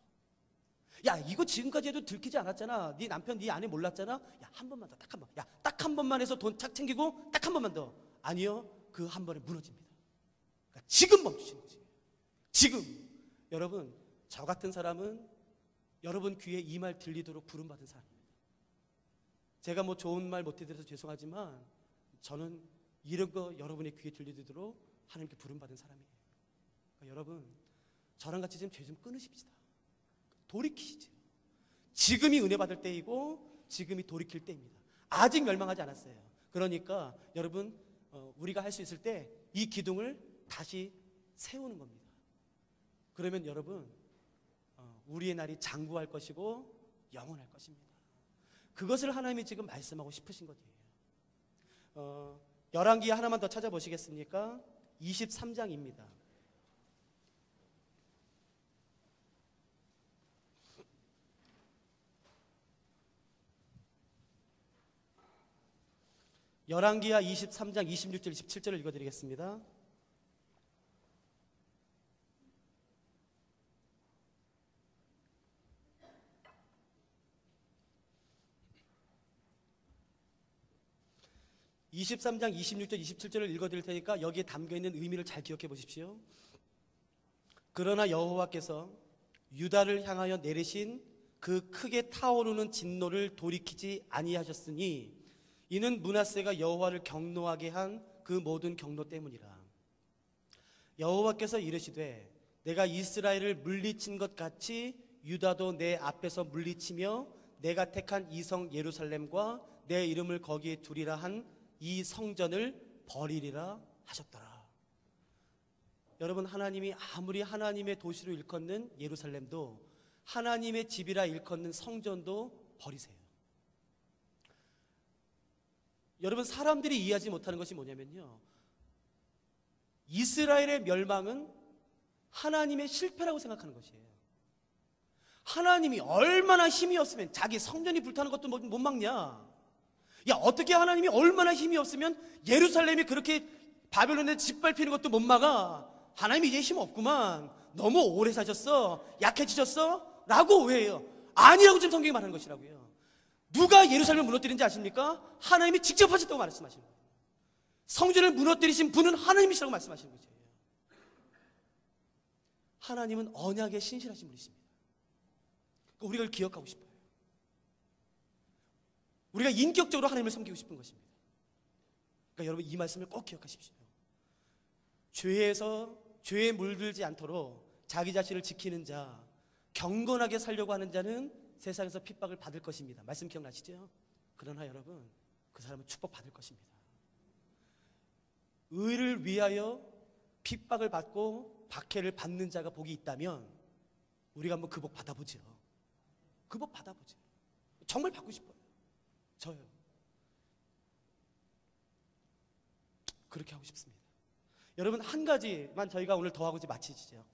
S1: 야, 이거 지금까지 해도 들키지 않았잖아. 네 남편, 네 아내 몰랐잖아. 야, 한 번만 더, 딱 한 번. 야, 딱 한 번만 해서 돈 착 챙기고 딱 한 번만 더. 아니요, 그 한 번에 무너집니다. 그러니까 지금 멈추시는 거지. 지금. 여러분, 저 같은 사람은 여러분 귀에 이 말 들리도록 부름받은 사람입니다. 제가 뭐 좋은 말 못해드려서 죄송하지만 저는 이런 거 여러분의 귀에 들리도록 하나님께 부름받은 사람이에요. 그러니까 여러분, 저랑 같이 지금 죄 좀 끊으십시다. 돌이키시죠. 지금이 은혜 받을 때이고 지금이 돌이킬 때입니다. 아직 멸망하지 않았어요. 그러니까 여러분, 우리가 할 수 있을 때 이 기둥을 다시 세우는 겁니다. 그러면 여러분, 우리의 날이 장구할 것이고 영원할 것입니다. 그것을 하나님이 지금 말씀하고 싶으신 거예요. 열왕기 하나만 더 찾아보시겠습니까? 23장입니다. 열왕기하 23장 26절 27절을 읽어드리겠습니다. (23장) 26절 27절을 읽어드릴 테니까 여기에 담겨있는 의미를 잘 기억해 보십시오. 그러나 여호와께서 유다를 향하여 내리신 그 크게 타오르는 진노를 돌이키지 아니하셨으니 이는 므낫세가 여호와를 경노하게 한 그 모든 경노 때문이라. 여호와께서 이르시되 내가 이스라엘을 물리친 것 같이 유다도 내 앞에서 물리치며 내가 택한 이 성 예루살렘과 내 이름을 거기에 두리라 한 이 성전을 버리리라 하셨더라. 여러분, 하나님이 아무리 하나님의 도시로 일컫는 예루살렘도, 하나님의 집이라 일컫는 성전도 버리세요. 여러분, 사람들이 이해하지 못하는 것이 뭐냐면요, 이스라엘의 멸망은 하나님의 실패라고 생각하는 것이에요. 하나님이 얼마나 힘이 없으면 자기 성전이 불타는 것도 못 막냐. 야, 어떻게 하나님이 얼마나 힘이 없으면 예루살렘이 그렇게 바벨론에 짓밟히는 것도 못 막아. 하나님이 이제 힘 없구만. 너무 오래 사셨어. 약해지셨어? 라고 오해해요. 아니라고 지금 성경이 말하는 것이라고요. 누가 예루살렘을 무너뜨린지 아십니까? 하나님이 직접 하셨다고 말씀하시는 거예요. 성전을 무너뜨리신 분은 하나님이시라고 말씀하시는 거죠. 하나님은 언약에 신실하신 분이십니다. 우리가 이걸 기억하고 싶어요. 우리가 인격적으로 하나님을 섬기고 싶은 것입니다. 그러니까 여러분, 이 말씀을 꼭 기억하십시오. 죄에 물들지 않도록 자기 자신을 지키는 자, 경건하게 살려고 하는 자는 세상에서 핍박을 받을 것입니다. 말씀 기억나시죠? 그러나 여러분, 그 사람은 축복받을 것입니다. 의를 위하여 핍박을 받고 박해를 받는 자가 복이 있다면 우리가 한번 그 복 받아보죠. 그 복 받아보죠. 정말 받고 싶어요. 저요. 그렇게 하고 싶습니다. 여러분, 한 가지만 저희가 오늘 더 하고 이제 마치시죠.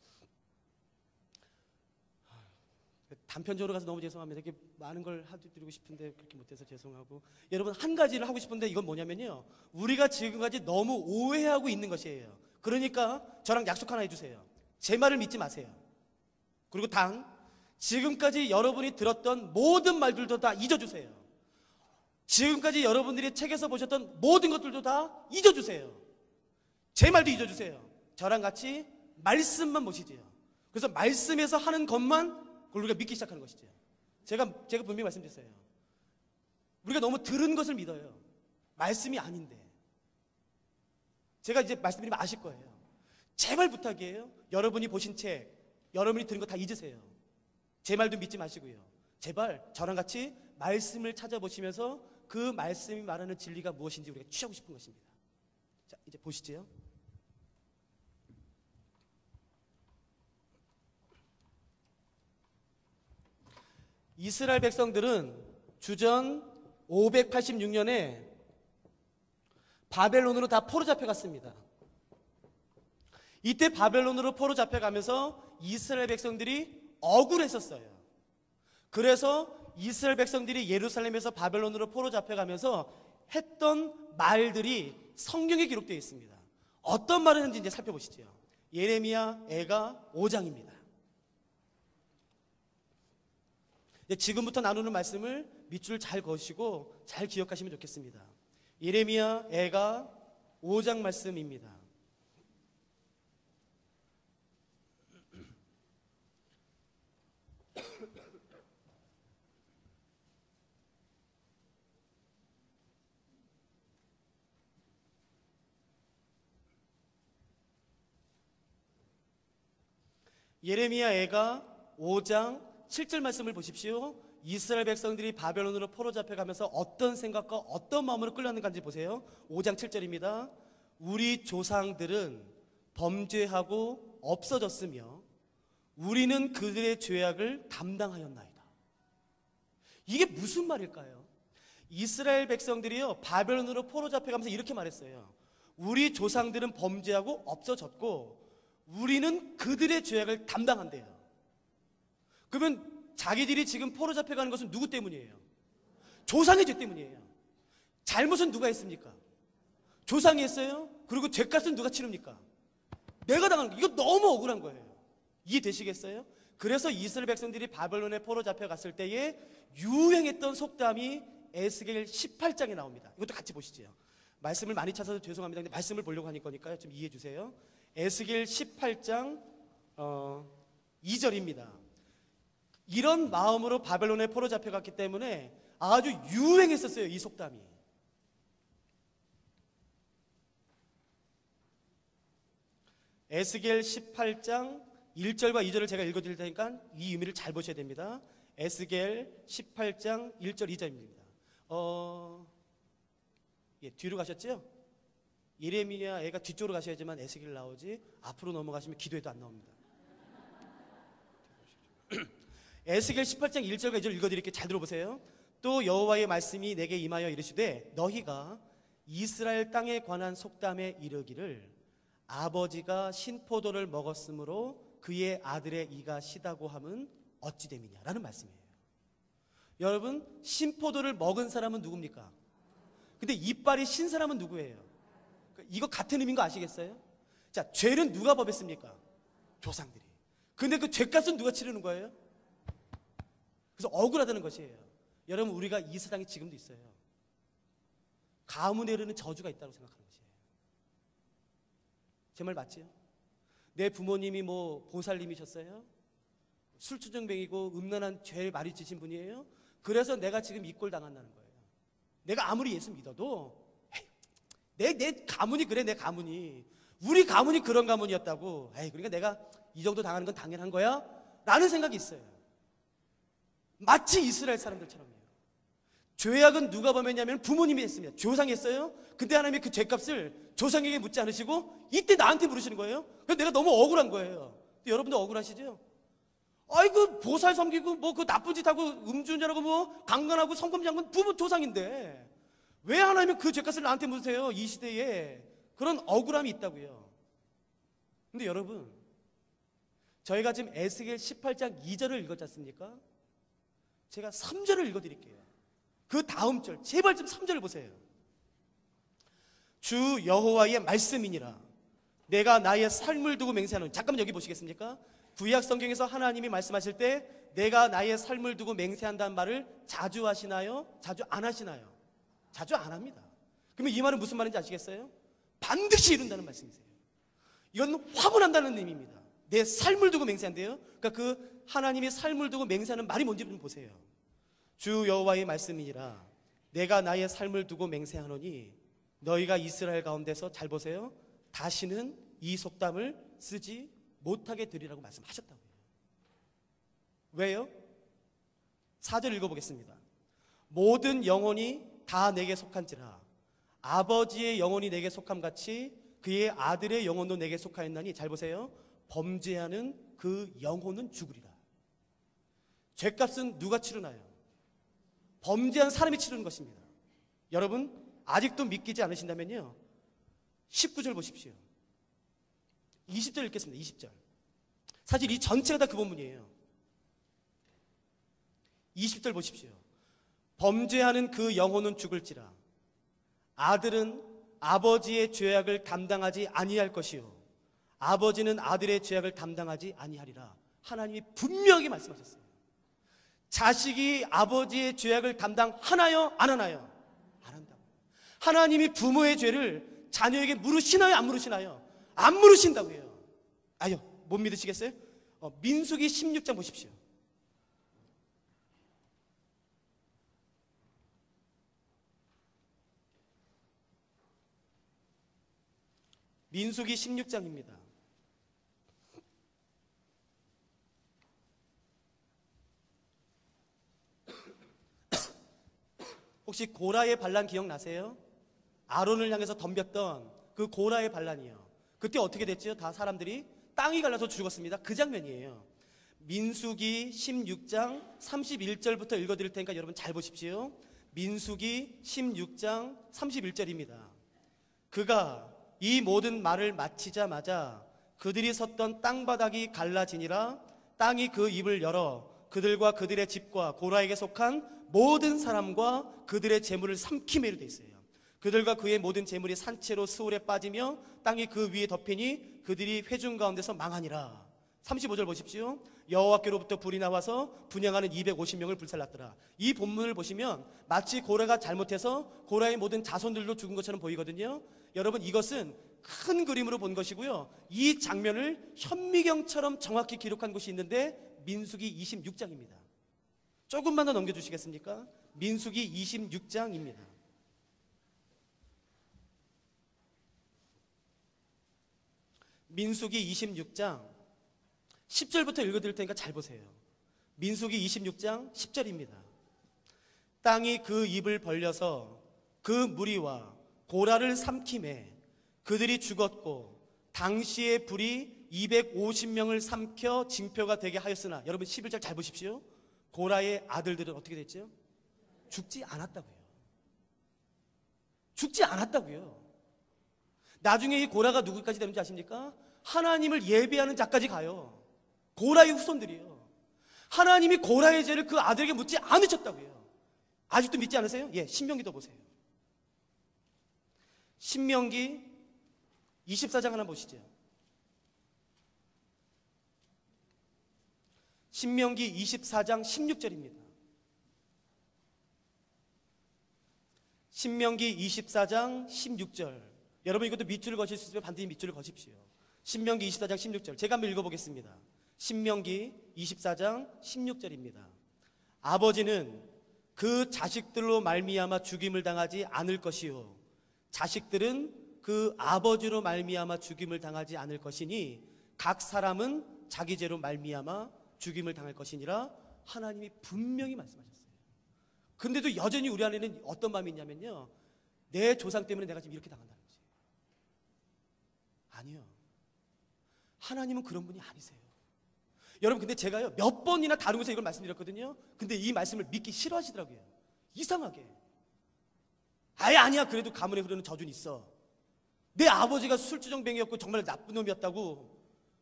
S1: 단편적으로 가서 너무 죄송합니다. 이렇게 많은 걸 해드리고 싶은데 그렇게 못해서 죄송하고, 여러분 한 가지를 하고 싶은데 이건 뭐냐면요, 우리가 지금까지 너무 오해하고 있는 것이에요. 그러니까 저랑 약속 하나 해주세요. 제 말을 믿지 마세요. 그리고 지금까지 여러분이 들었던 모든 말들도 다 잊어주세요. 지금까지 여러분들이 책에서 보셨던 모든 것들도 다 잊어주세요. 제 말도 잊어주세요. 저랑 같이 말씀만 보시지요. 그래서 말씀에서 하는 것만 그걸 우리가 믿기 시작하는 것이죠. 제가 분명히 말씀드렸어요. 우리가 너무 들은 것을 믿어요. 말씀이 아닌데. 제가 이제 말씀드리면 아실 거예요. 제발 부탁이에요. 여러분이 보신 책, 여러분이 들은 거 다 잊으세요. 제 말도 믿지 마시고요. 제발 저랑 같이 말씀을 찾아보시면서 그 말씀이 말하는 진리가 무엇인지 우리가 취하고 싶은 것입니다. 자, 이제 보시죠. 이스라엘 백성들은 주전 586년에 바벨론으로 다 포로 잡혀갔습니다. 이때 바벨론으로 포로 잡혀가면서 이스라엘 백성들이 억울했었어요. 그래서 이스라엘 백성들이 예루살렘에서 바벨론으로 포로 잡혀가면서 했던 말들이 성경에 기록되어 있습니다. 어떤 말을 했는지 이제 살펴보시죠. 예레미야 애가 5장입니다. 지금부터 나누는 말씀을 밑줄 잘 그으시고 잘 기억하시면 좋겠습니다. 예레미야 애가 5장 말씀입니다. 예레미야 애가 5장 7절 말씀을 보십시오. 이스라엘 백성들이 바벨론으로 포로 잡혀가면서 어떤 생각과 어떤 마음으로 끌려왔는지 보세요. 5장 7절입니다. 우리 조상들은 범죄하고 없어졌으며 우리는 그들의 죄악을 담당하였나이다. 이게 무슨 말일까요? 이스라엘 백성들이요, 바벨론으로 포로 잡혀가면서 이렇게 말했어요. 우리 조상들은 범죄하고 없어졌고 우리는 그들의 죄악을 담당한대요. 그러면 자기들이 지금 포로 잡혀가는 것은 누구 때문이에요? 조상의 죄 때문이에요. 잘못은 누가 했습니까? 조상이 했어요. 그리고 죄값은 누가 치릅니까? 내가 당한 거. 이거 너무 억울한 거예요. 이해되시겠어요? 그래서 이스라엘 백성들이 바벨론에 포로 잡혀갔을 때에 유행했던 속담이 에스겔 18장에 나옵니다. 이것도 같이 보시죠. 말씀을 많이 찾아서 죄송합니다. 근데 말씀을 보려고 하니까 좀 이해해 주세요. 에스겔 18장 2절입니다. 이런 마음으로 바벨론에 포로 잡혀갔기 때문에 아주 유행했었어요, 이 속담이. 에스겔 18장 1절과 2절을 제가 읽어드릴 테니까 이 의미를 잘 보셔야 됩니다. 에스겔 18장 1절 2절입니다. 뒤로 가셨죠? 예레미야 애가 뒤쪽으로 가셔야지만 에스겔 나오지, 앞으로 넘어가시면 기도해도 안 나옵니다. 에스겔 18장 1절과 2절 읽어드릴게요. 잘 들어보세요. 또 여호와의 말씀이 내게 임하여 이르시되 너희가 이스라엘 땅에 관한 속담에 이르기를 아버지가 신포도를 먹었으므로 그의 아들의 이가 시다고 함은 어찌 됨이냐라는 말씀이에요. 여러분, 신포도를 먹은 사람은 누굽니까? 근데 이빨이 신 사람은 누구예요? 이거 같은 의미인 거 아시겠어요? 자, 죄는 누가 법했습니까? 조상들이. 근데 그 죄값은 누가 치르는 거예요? 그래서 억울하다는 것이에요. 여러분, 우리가 이 세상에 지금도 있어요. 가문에 이르는 저주가 있다고 생각하는 것이에요. 제 말 맞지요? 내 부모님이 뭐 보살님이셨어요? 술주정뱅이고 음란한 죄를 많이 지신 분이에요? 그래서 내가 지금 이 꼴 당한다는 거예요. 내가 아무리 예수 믿어도 내 가문이 그래. 내 가문이, 우리 가문이 그런 가문이었다고. 그러니까 내가 이 정도 당하는 건 당연한 거야 라는 생각이 있어요. 마치 이스라엘 사람들처럼요. 죄악은 누가 범했냐면 부모님이 했습니다. 조상이 했어요. 근데 하나님이 그 죄값을 조상에게 묻지 않으시고 이때 나한테 물으시는 거예요. 그래서 내가 너무 억울한 거예요. 여러분도 억울하시죠? 아이고 보살 섬기고 뭐 그 나쁜 짓 하고 음주운전하고 뭐 강간하고 성범죄한 건 부모 조상인데 왜 하나님은 그 죄값을 나한테 묻으세요? 이 시대에 그런 억울함이 있다고요. 근데 여러분, 저희가 지금 에스겔 18장 2절을 읽었지 않습니까? 제가 3절을 읽어드릴게요. 그 다음 절, 제발 좀 3절을 보세요. 주 여호와의 말씀이니라. 내가 나의 삶을 두고 맹세하노니. 잠깐만 여기 보시겠습니까? 구약 성경에서 하나님이 말씀하실 때 내가 나의 삶을 두고 맹세한다는 말을 자주 하시나요? 자주 안 하시나요? 자주 안 합니다. 그러면 이 말은 무슨 말인지 아시겠어요? 반드시 이룬다는 말씀이세요. 이건 화분한다는 의미입니다. 내 삶을 두고 맹세한대요. 그러니까 그 하나님의 삶을 두고 맹세하는 말이 뭔지 좀 보세요. 주 여호와의 말씀이니라. 내가 나의 삶을 두고 맹세하노니 너희가 이스라엘 가운데서, 잘 보세요, 다시는 이 속담을 쓰지 못하게 되리라고 말씀하셨다고요. 왜요? 4절 읽어보겠습니다. 모든 영혼이 다 내게 속한지라. 아버지의 영혼이 내게 속함같이 그의 아들의 영혼도 내게 속하였나니, 잘 보세요, 범죄하는 그 영혼은 죽으리라. 죄값은 누가 치르나요? 범죄한 사람이 치르는 것입니다. 여러분, 아직도 믿기지 않으신다면요, 19절 보십시오. 20절 읽겠습니다. 20절. 사실 이 전체가 다 그 본문이에요. 20절 보십시오. 범죄하는 그 영혼은 죽을지라. 아들은 아버지의 죄악을 감당하지 아니할 것이요 아버지는 아들의 죄악을 감당하지 아니하리라. 하나님이 분명히 말씀하셨어요. 자식이 아버지의 죄악을 감당하나요? 안 하나요? 안 한다고. 하나님이 부모의 죄를 자녀에게 물으시나요? 안 물으시나요? 안 물으신다고요. 아유, 못 믿으시겠어요? 민수기 16장 보십시오. 민수기 16장입니다. 혹시 고라의 반란 기억나세요? 아론을 향해서 덤볐던 그 고라의 반란이요. 그때 어떻게 됐죠? 다 사람들이 땅이 갈라서 죽었습니다. 그 장면이에요. 민수기 16장 31절부터 읽어드릴 테니까 여러분 잘 보십시오. 민수기 16장 31절입니다. 그가 이 모든 말을 마치자마자 그들이 섰던 땅바닥이 갈라지니라. 땅이 그 입을 열어 그들과 그들의 집과 고라에게 속한 모든 사람과 그들의 재물을 삼키며 이르되 있어요. 그들과 그의 모든 재물이 산채로 스올에 빠지며 땅이 그 위에 덮이니 그들이 회중 가운데서 망하니라. 35절 보십시오. 여호와께로부터 불이 나와서 분향하는 250명을 불살랐더라. 이 본문을 보시면 마치 고라가 잘못해서 고라의 모든 자손들도 죽은 것처럼 보이거든요. 여러분, 이것은 큰 그림으로 본 것이고요, 이 장면을 현미경처럼 정확히 기록한 곳이 있는데 민수기 26장입니다. 조금만 더 넘겨주시겠습니까? 민수기 26장입니다. 민수기 26장 10절부터 읽어드릴 테니까 잘 보세요. 민수기 26장 10절입니다. 땅이 그 입을 벌려서 그 무리와 고라를 삼키매 그들이 죽었고 당시의 불이 250명을 삼켜 징표가 되게 하였으나, 여러분 11절 잘 보십시오. 고라의 아들들은 어떻게 됐죠? 죽지 않았다고요. 죽지 않았다고요. 나중에 이 고라가 누구까지 되는지 아십니까? 하나님을 예배하는 자까지 가요. 고라의 후손들이에요. 하나님이 고라의 죄를 그 아들에게 묻지 않으셨다고요. 아직도 믿지 않으세요? 예, 신명기도 보세요. 신명기 24장 하나 보시죠. 신명기 24장 16절입니다. 신명기 24장 16절. 여러분 이것도 밑줄을 거실 수 있으면 반드시 밑줄을 거십시오. 신명기 24장 16절. 제가 한번 읽어보겠습니다. 신명기 24장 16절입니다. 아버지는 그 자식들로 말미암아 죽임을 당하지 않을 것이요 자식들은 그 아버지로 말미암아 죽임을 당하지 않을 것이니 각 사람은 자기 죄로 말미암아 죽임을 당할 것이니라. 하나님이 분명히 말씀하셨어요. 근데도 여전히 우리 안에는 어떤 마음이 있냐면요, 내 조상 때문에 내가 지금 이렇게 당한다는 거지. 아니요, 하나님은 그런 분이 아니세요. 여러분 근데 제가요 몇 번이나 다른 곳에서 이걸 말씀드렸거든요. 근데 이 말씀을 믿기 싫어하시더라고요. 이상하게. 아예 아니야. 그래도 가문에 흐르는 저주는 있어. 내 아버지가 술주정뱅이였고 정말 나쁜 놈이었다고.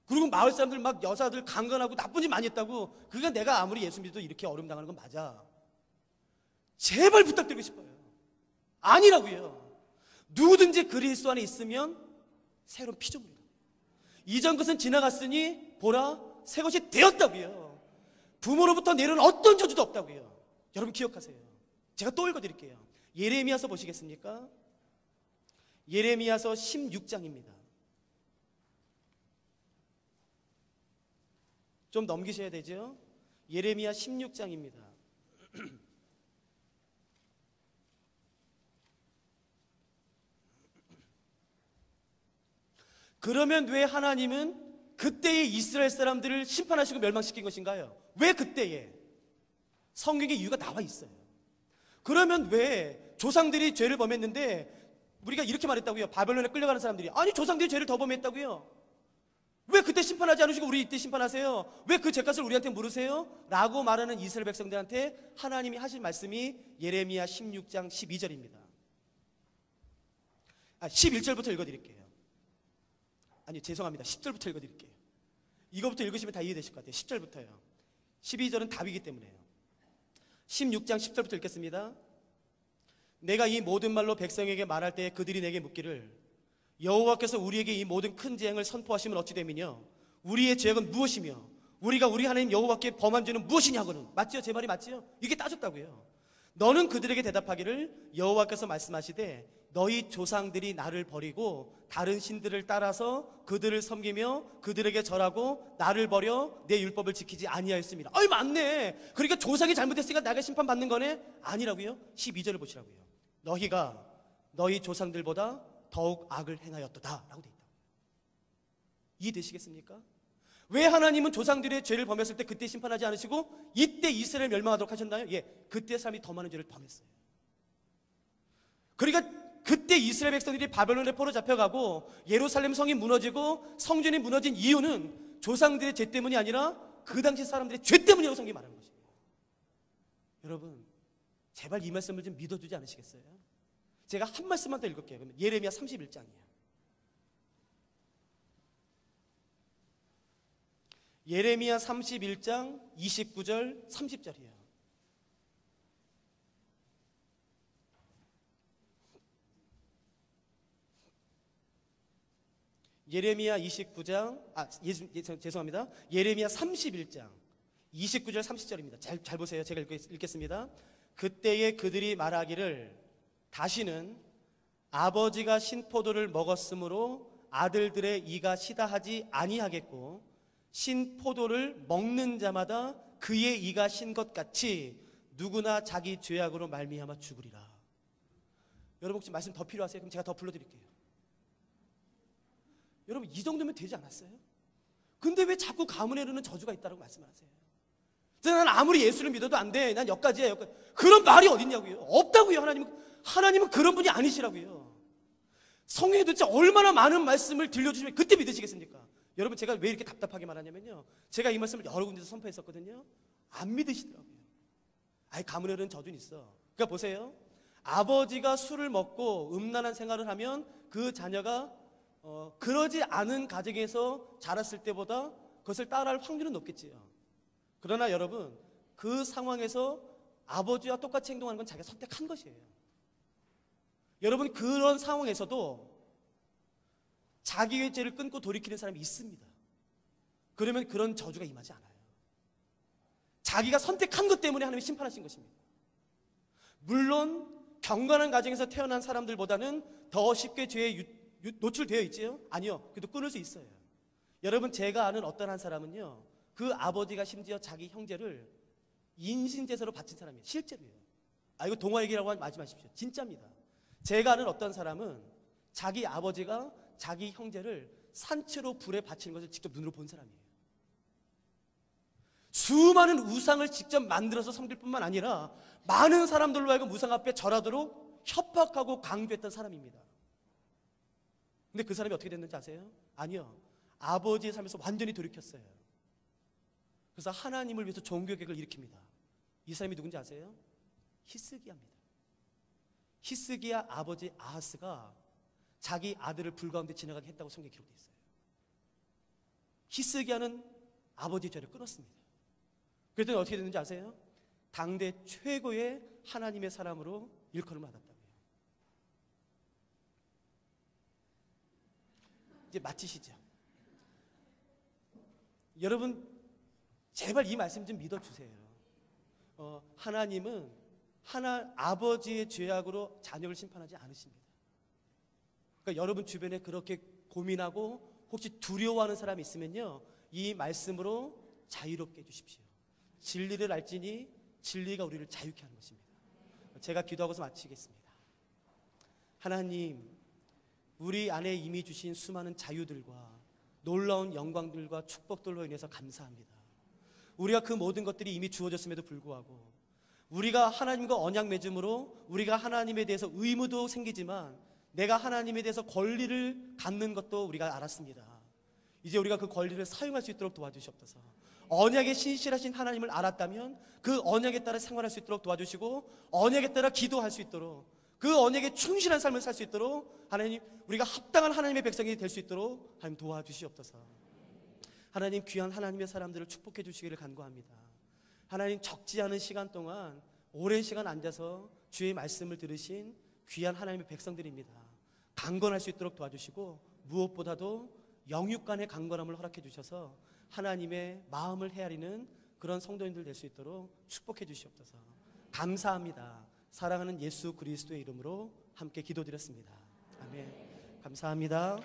S1: 그리고 마을 사람들 막 여사들 강간하고 나쁜 짓 많이 했다고. 그러니까 내가 아무리 예수 믿어도 이렇게 어려움 당하는 건 맞아. 제발 부탁드리고 싶어요. 아니라고요. 누구든지 그리스도 안에 있으면 새로운 피조물이다. 이전 것은 지나갔으니 보라 새 것이 되었다고요. 부모로부터 내려온 어떤 저주도 없다고요. 여러분 기억하세요. 제가 또 읽어드릴게요. 예레미야서 보시겠습니까? 예레미야서 16장입니다. 좀 넘기셔야 되죠. 예레미야 16장입니다. 그러면 왜 하나님은 그때의 이스라엘 사람들을 심판하시고 멸망시킨 것인가요? 왜 그때에? 성경에 이유가 나와 있어요. 그러면 왜 조상들이 죄를 범했는데 우리가 이렇게 말했다고요. 바벨론에 끌려가는 사람들이 아니 조상들이 죄를 더 범했다고요. 왜 그때 심판하지 않으시고 우리 이때 심판하세요? 왜 그 죄값을 우리한테 물으세요? 라고 말하는 이스라엘 백성들한테 하나님이 하신 말씀이 예레미야 16장 12절입니다. 11절부터 읽어드릴게요. 아니 죄송합니다. 10절부터 읽어드릴게요. 이거부터 읽으시면 다 이해되실 것 같아요. 10절부터요. 12절은 답이기 때문에요. 16장 10절부터 읽겠습니다. 내가 이 모든 말로 백성에게 말할 때 그들이 내게 묻기를 여호와께서 우리에게 이 모든 큰 재앙을 선포하시면 어찌 됨이냐? 우리의 죄악은 무엇이며 우리가 우리 하나님 여호와께 범한 죄는 무엇이냐고는. 맞지요? 제 말이 맞지요? 이게 따졌다고요. 너는 그들에게 대답하기를 여호와께서 말씀하시되 너희 조상들이 나를 버리고 다른 신들을 따라서 그들을 섬기며 그들에게 절하고 나를 버려 내 율법을 지키지 아니하였습니다. 아이 맞네. 그러니까 조상이 잘못했으니까 내가 심판받는 거네? 아니라고요. 12절을 보시라고요. 너희가 너희 조상들보다 더욱 악을 행하였도다 라고 돼 있다. 이해되시겠습니까? 왜 하나님은 조상들의 죄를 범했을 때 그때 심판하지 않으시고 이때 이스라엘 멸망하도록 하셨나요? 예, 그때 사람이 더 많은 죄를 범했어요. 그러니까 그때 이스라엘 백성들이 바벨론에 포로 잡혀가고 예루살렘 성이 무너지고 성전이 무너진 이유는 조상들의 죄 때문이 아니라 그 당시 사람들의 죄 때문이라고 성경이 말하는 것이에요. 여러분 제발 이 말씀을 좀 믿어주지 않으시겠어요? 제가 한 말씀만 더 읽을게요. 그러면 예레미야 31장이에요. 예레미야 31장 29절 30절이에요. 예레미야 29장 죄송합니다. 예레미야 31장 29절 30절입니다. 잘 보세요. 제가 읽겠습니다. 그때에 그들이 말하기를 다시는 아버지가 신포도를 먹었으므로 아들들의 이가 시다하지 아니하겠고 신포도를 먹는 자마다 그의 이가 신 것 같이 누구나 자기 죄악으로 말미암아 죽으리라. 여러분 혹시 말씀 더 필요하세요? 그럼 제가 더 불러드릴게요. 여러분 이 정도면 되지 않았어요? 근데 왜 자꾸 가문에 이르는 저주가 있다고 말씀을 하세요? 난 아무리 예수를 믿어도 안 돼. 난 여기까지야 여기까지. 그런 말이 어딨냐고요. 없다고요. 하나님은 그런 분이 아니시라고요. 성경에 도대체 얼마나 많은 말씀을 들려주시면 그때 믿으시겠습니까? 여러분 제가 왜 이렇게 답답하게 말하냐면요, 제가 이 말씀을 여러 군데서 선포했었거든요. 안 믿으시더라고요. 아예 가문에 이르는 저주는 있어. 그러니까 보세요. 아버지가 술을 먹고 음란한 생활을 하면 그 자녀가 그러지 않은 가정에서 자랐을 때보다 그것을 따라할 확률은 높겠지요. 그러나 여러분 그 상황에서 아버지와 똑같이 행동하는 건 자기가 선택한 것이에요. 여러분 그런 상황에서도 자기의 죄를 끊고 돌이키는 사람이 있습니다. 그러면 그런 저주가 임하지 않아요. 자기가 선택한 것 때문에 하나님이 심판하신 것입니다. 물론 경건한 가정에서 태어난 사람들보다는 더 쉽게 죄에 노출되어 있지요? 아니요. 그래도 끊을 수 있어요. 여러분 제가 아는 어떤 한 사람은요, 그 아버지가 심지어 자기 형제를 인신제사로 바친 사람이에요. 실제로요. 이거 동화 얘기라고 하지 마십시오. 진짜입니다. 제가 아는 어떤 사람은 자기 아버지가 자기 형제를 산채로 불에 바치는 것을 직접 눈으로 본 사람이에요. 수많은 우상을 직접 만들어서 섬길 뿐만 아니라 많은 사람들로 하여금 우상 앞에 절하도록 협박하고 강조했던 사람입니다. 근데 그 사람이 어떻게 됐는지 아세요? 아니요. 아버지의 삶에서 완전히 돌이켰어요. 그래서 하나님을 위해서 종교개혁을 일으킵니다. 이 사람이 누군지 아세요? 히스기야입니다. 히스기야 아버지 아하스가 자기 아들을 불 가운데 지나가게 했다고 성경에 기록되어 있어요. 히스기야는 아버지의 죄를 끊었습니다. 그랬더니 어떻게 됐는지 아세요? 당대 최고의 하나님의 사람으로 일컬음을 받았다고요. 이제 마치시죠. 여러분 제발 이 말씀 좀 믿어주세요. 하나님은 아버지의 죄악으로 자녀를 심판하지 않으십니다. 그러니까 여러분 주변에 그렇게 고민하고 혹시 두려워하는 사람이 있으면요, 이 말씀으로 자유롭게 해주십시오. 진리를 알지니 진리가 우리를 자유케 하는 것입니다. 제가 기도하고서 마치겠습니다. 하나님, 우리 안에 이미 주신 수많은 자유들과 놀라운 영광들과 축복들로 인해서 감사합니다. 우리가 그 모든 것들이 이미 주어졌음에도 불구하고 우리가 하나님과 언약 맺음으로 우리가 하나님에 대해서 의무도 생기지만 내가 하나님에 대해서 권리를 갖는 것도 우리가 알았습니다. 이제 우리가 그 권리를 사용할 수 있도록 도와주시옵소서. 언약에 신실하신 하나님을 알았다면 그 언약에 따라 생활할 수 있도록 도와주시고 언약에 따라 기도할 수 있도록 그 언약에 충실한 삶을 살 수 있도록 하나님, 우리가 합당한 하나님의 백성이 될 수 있도록 하나님 도와주시옵소서. 하나님, 귀한 하나님의 사람들을 축복해 주시기를 간구합니다. 하나님, 적지 않은 시간 동안 오랜 시간 앉아서 주의 말씀을 들으신 귀한 하나님의 백성들입니다. 강건할 수 있도록 도와주시고 무엇보다도 영육간의 강건함을 허락해 주셔서 하나님의 마음을 헤아리는 그런 성도님들 될 수 있도록 축복해 주시옵소서. 감사합니다. 사랑하는 예수 그리스도의 이름으로 함께 기도드렸습니다. 아멘. 감사합니다.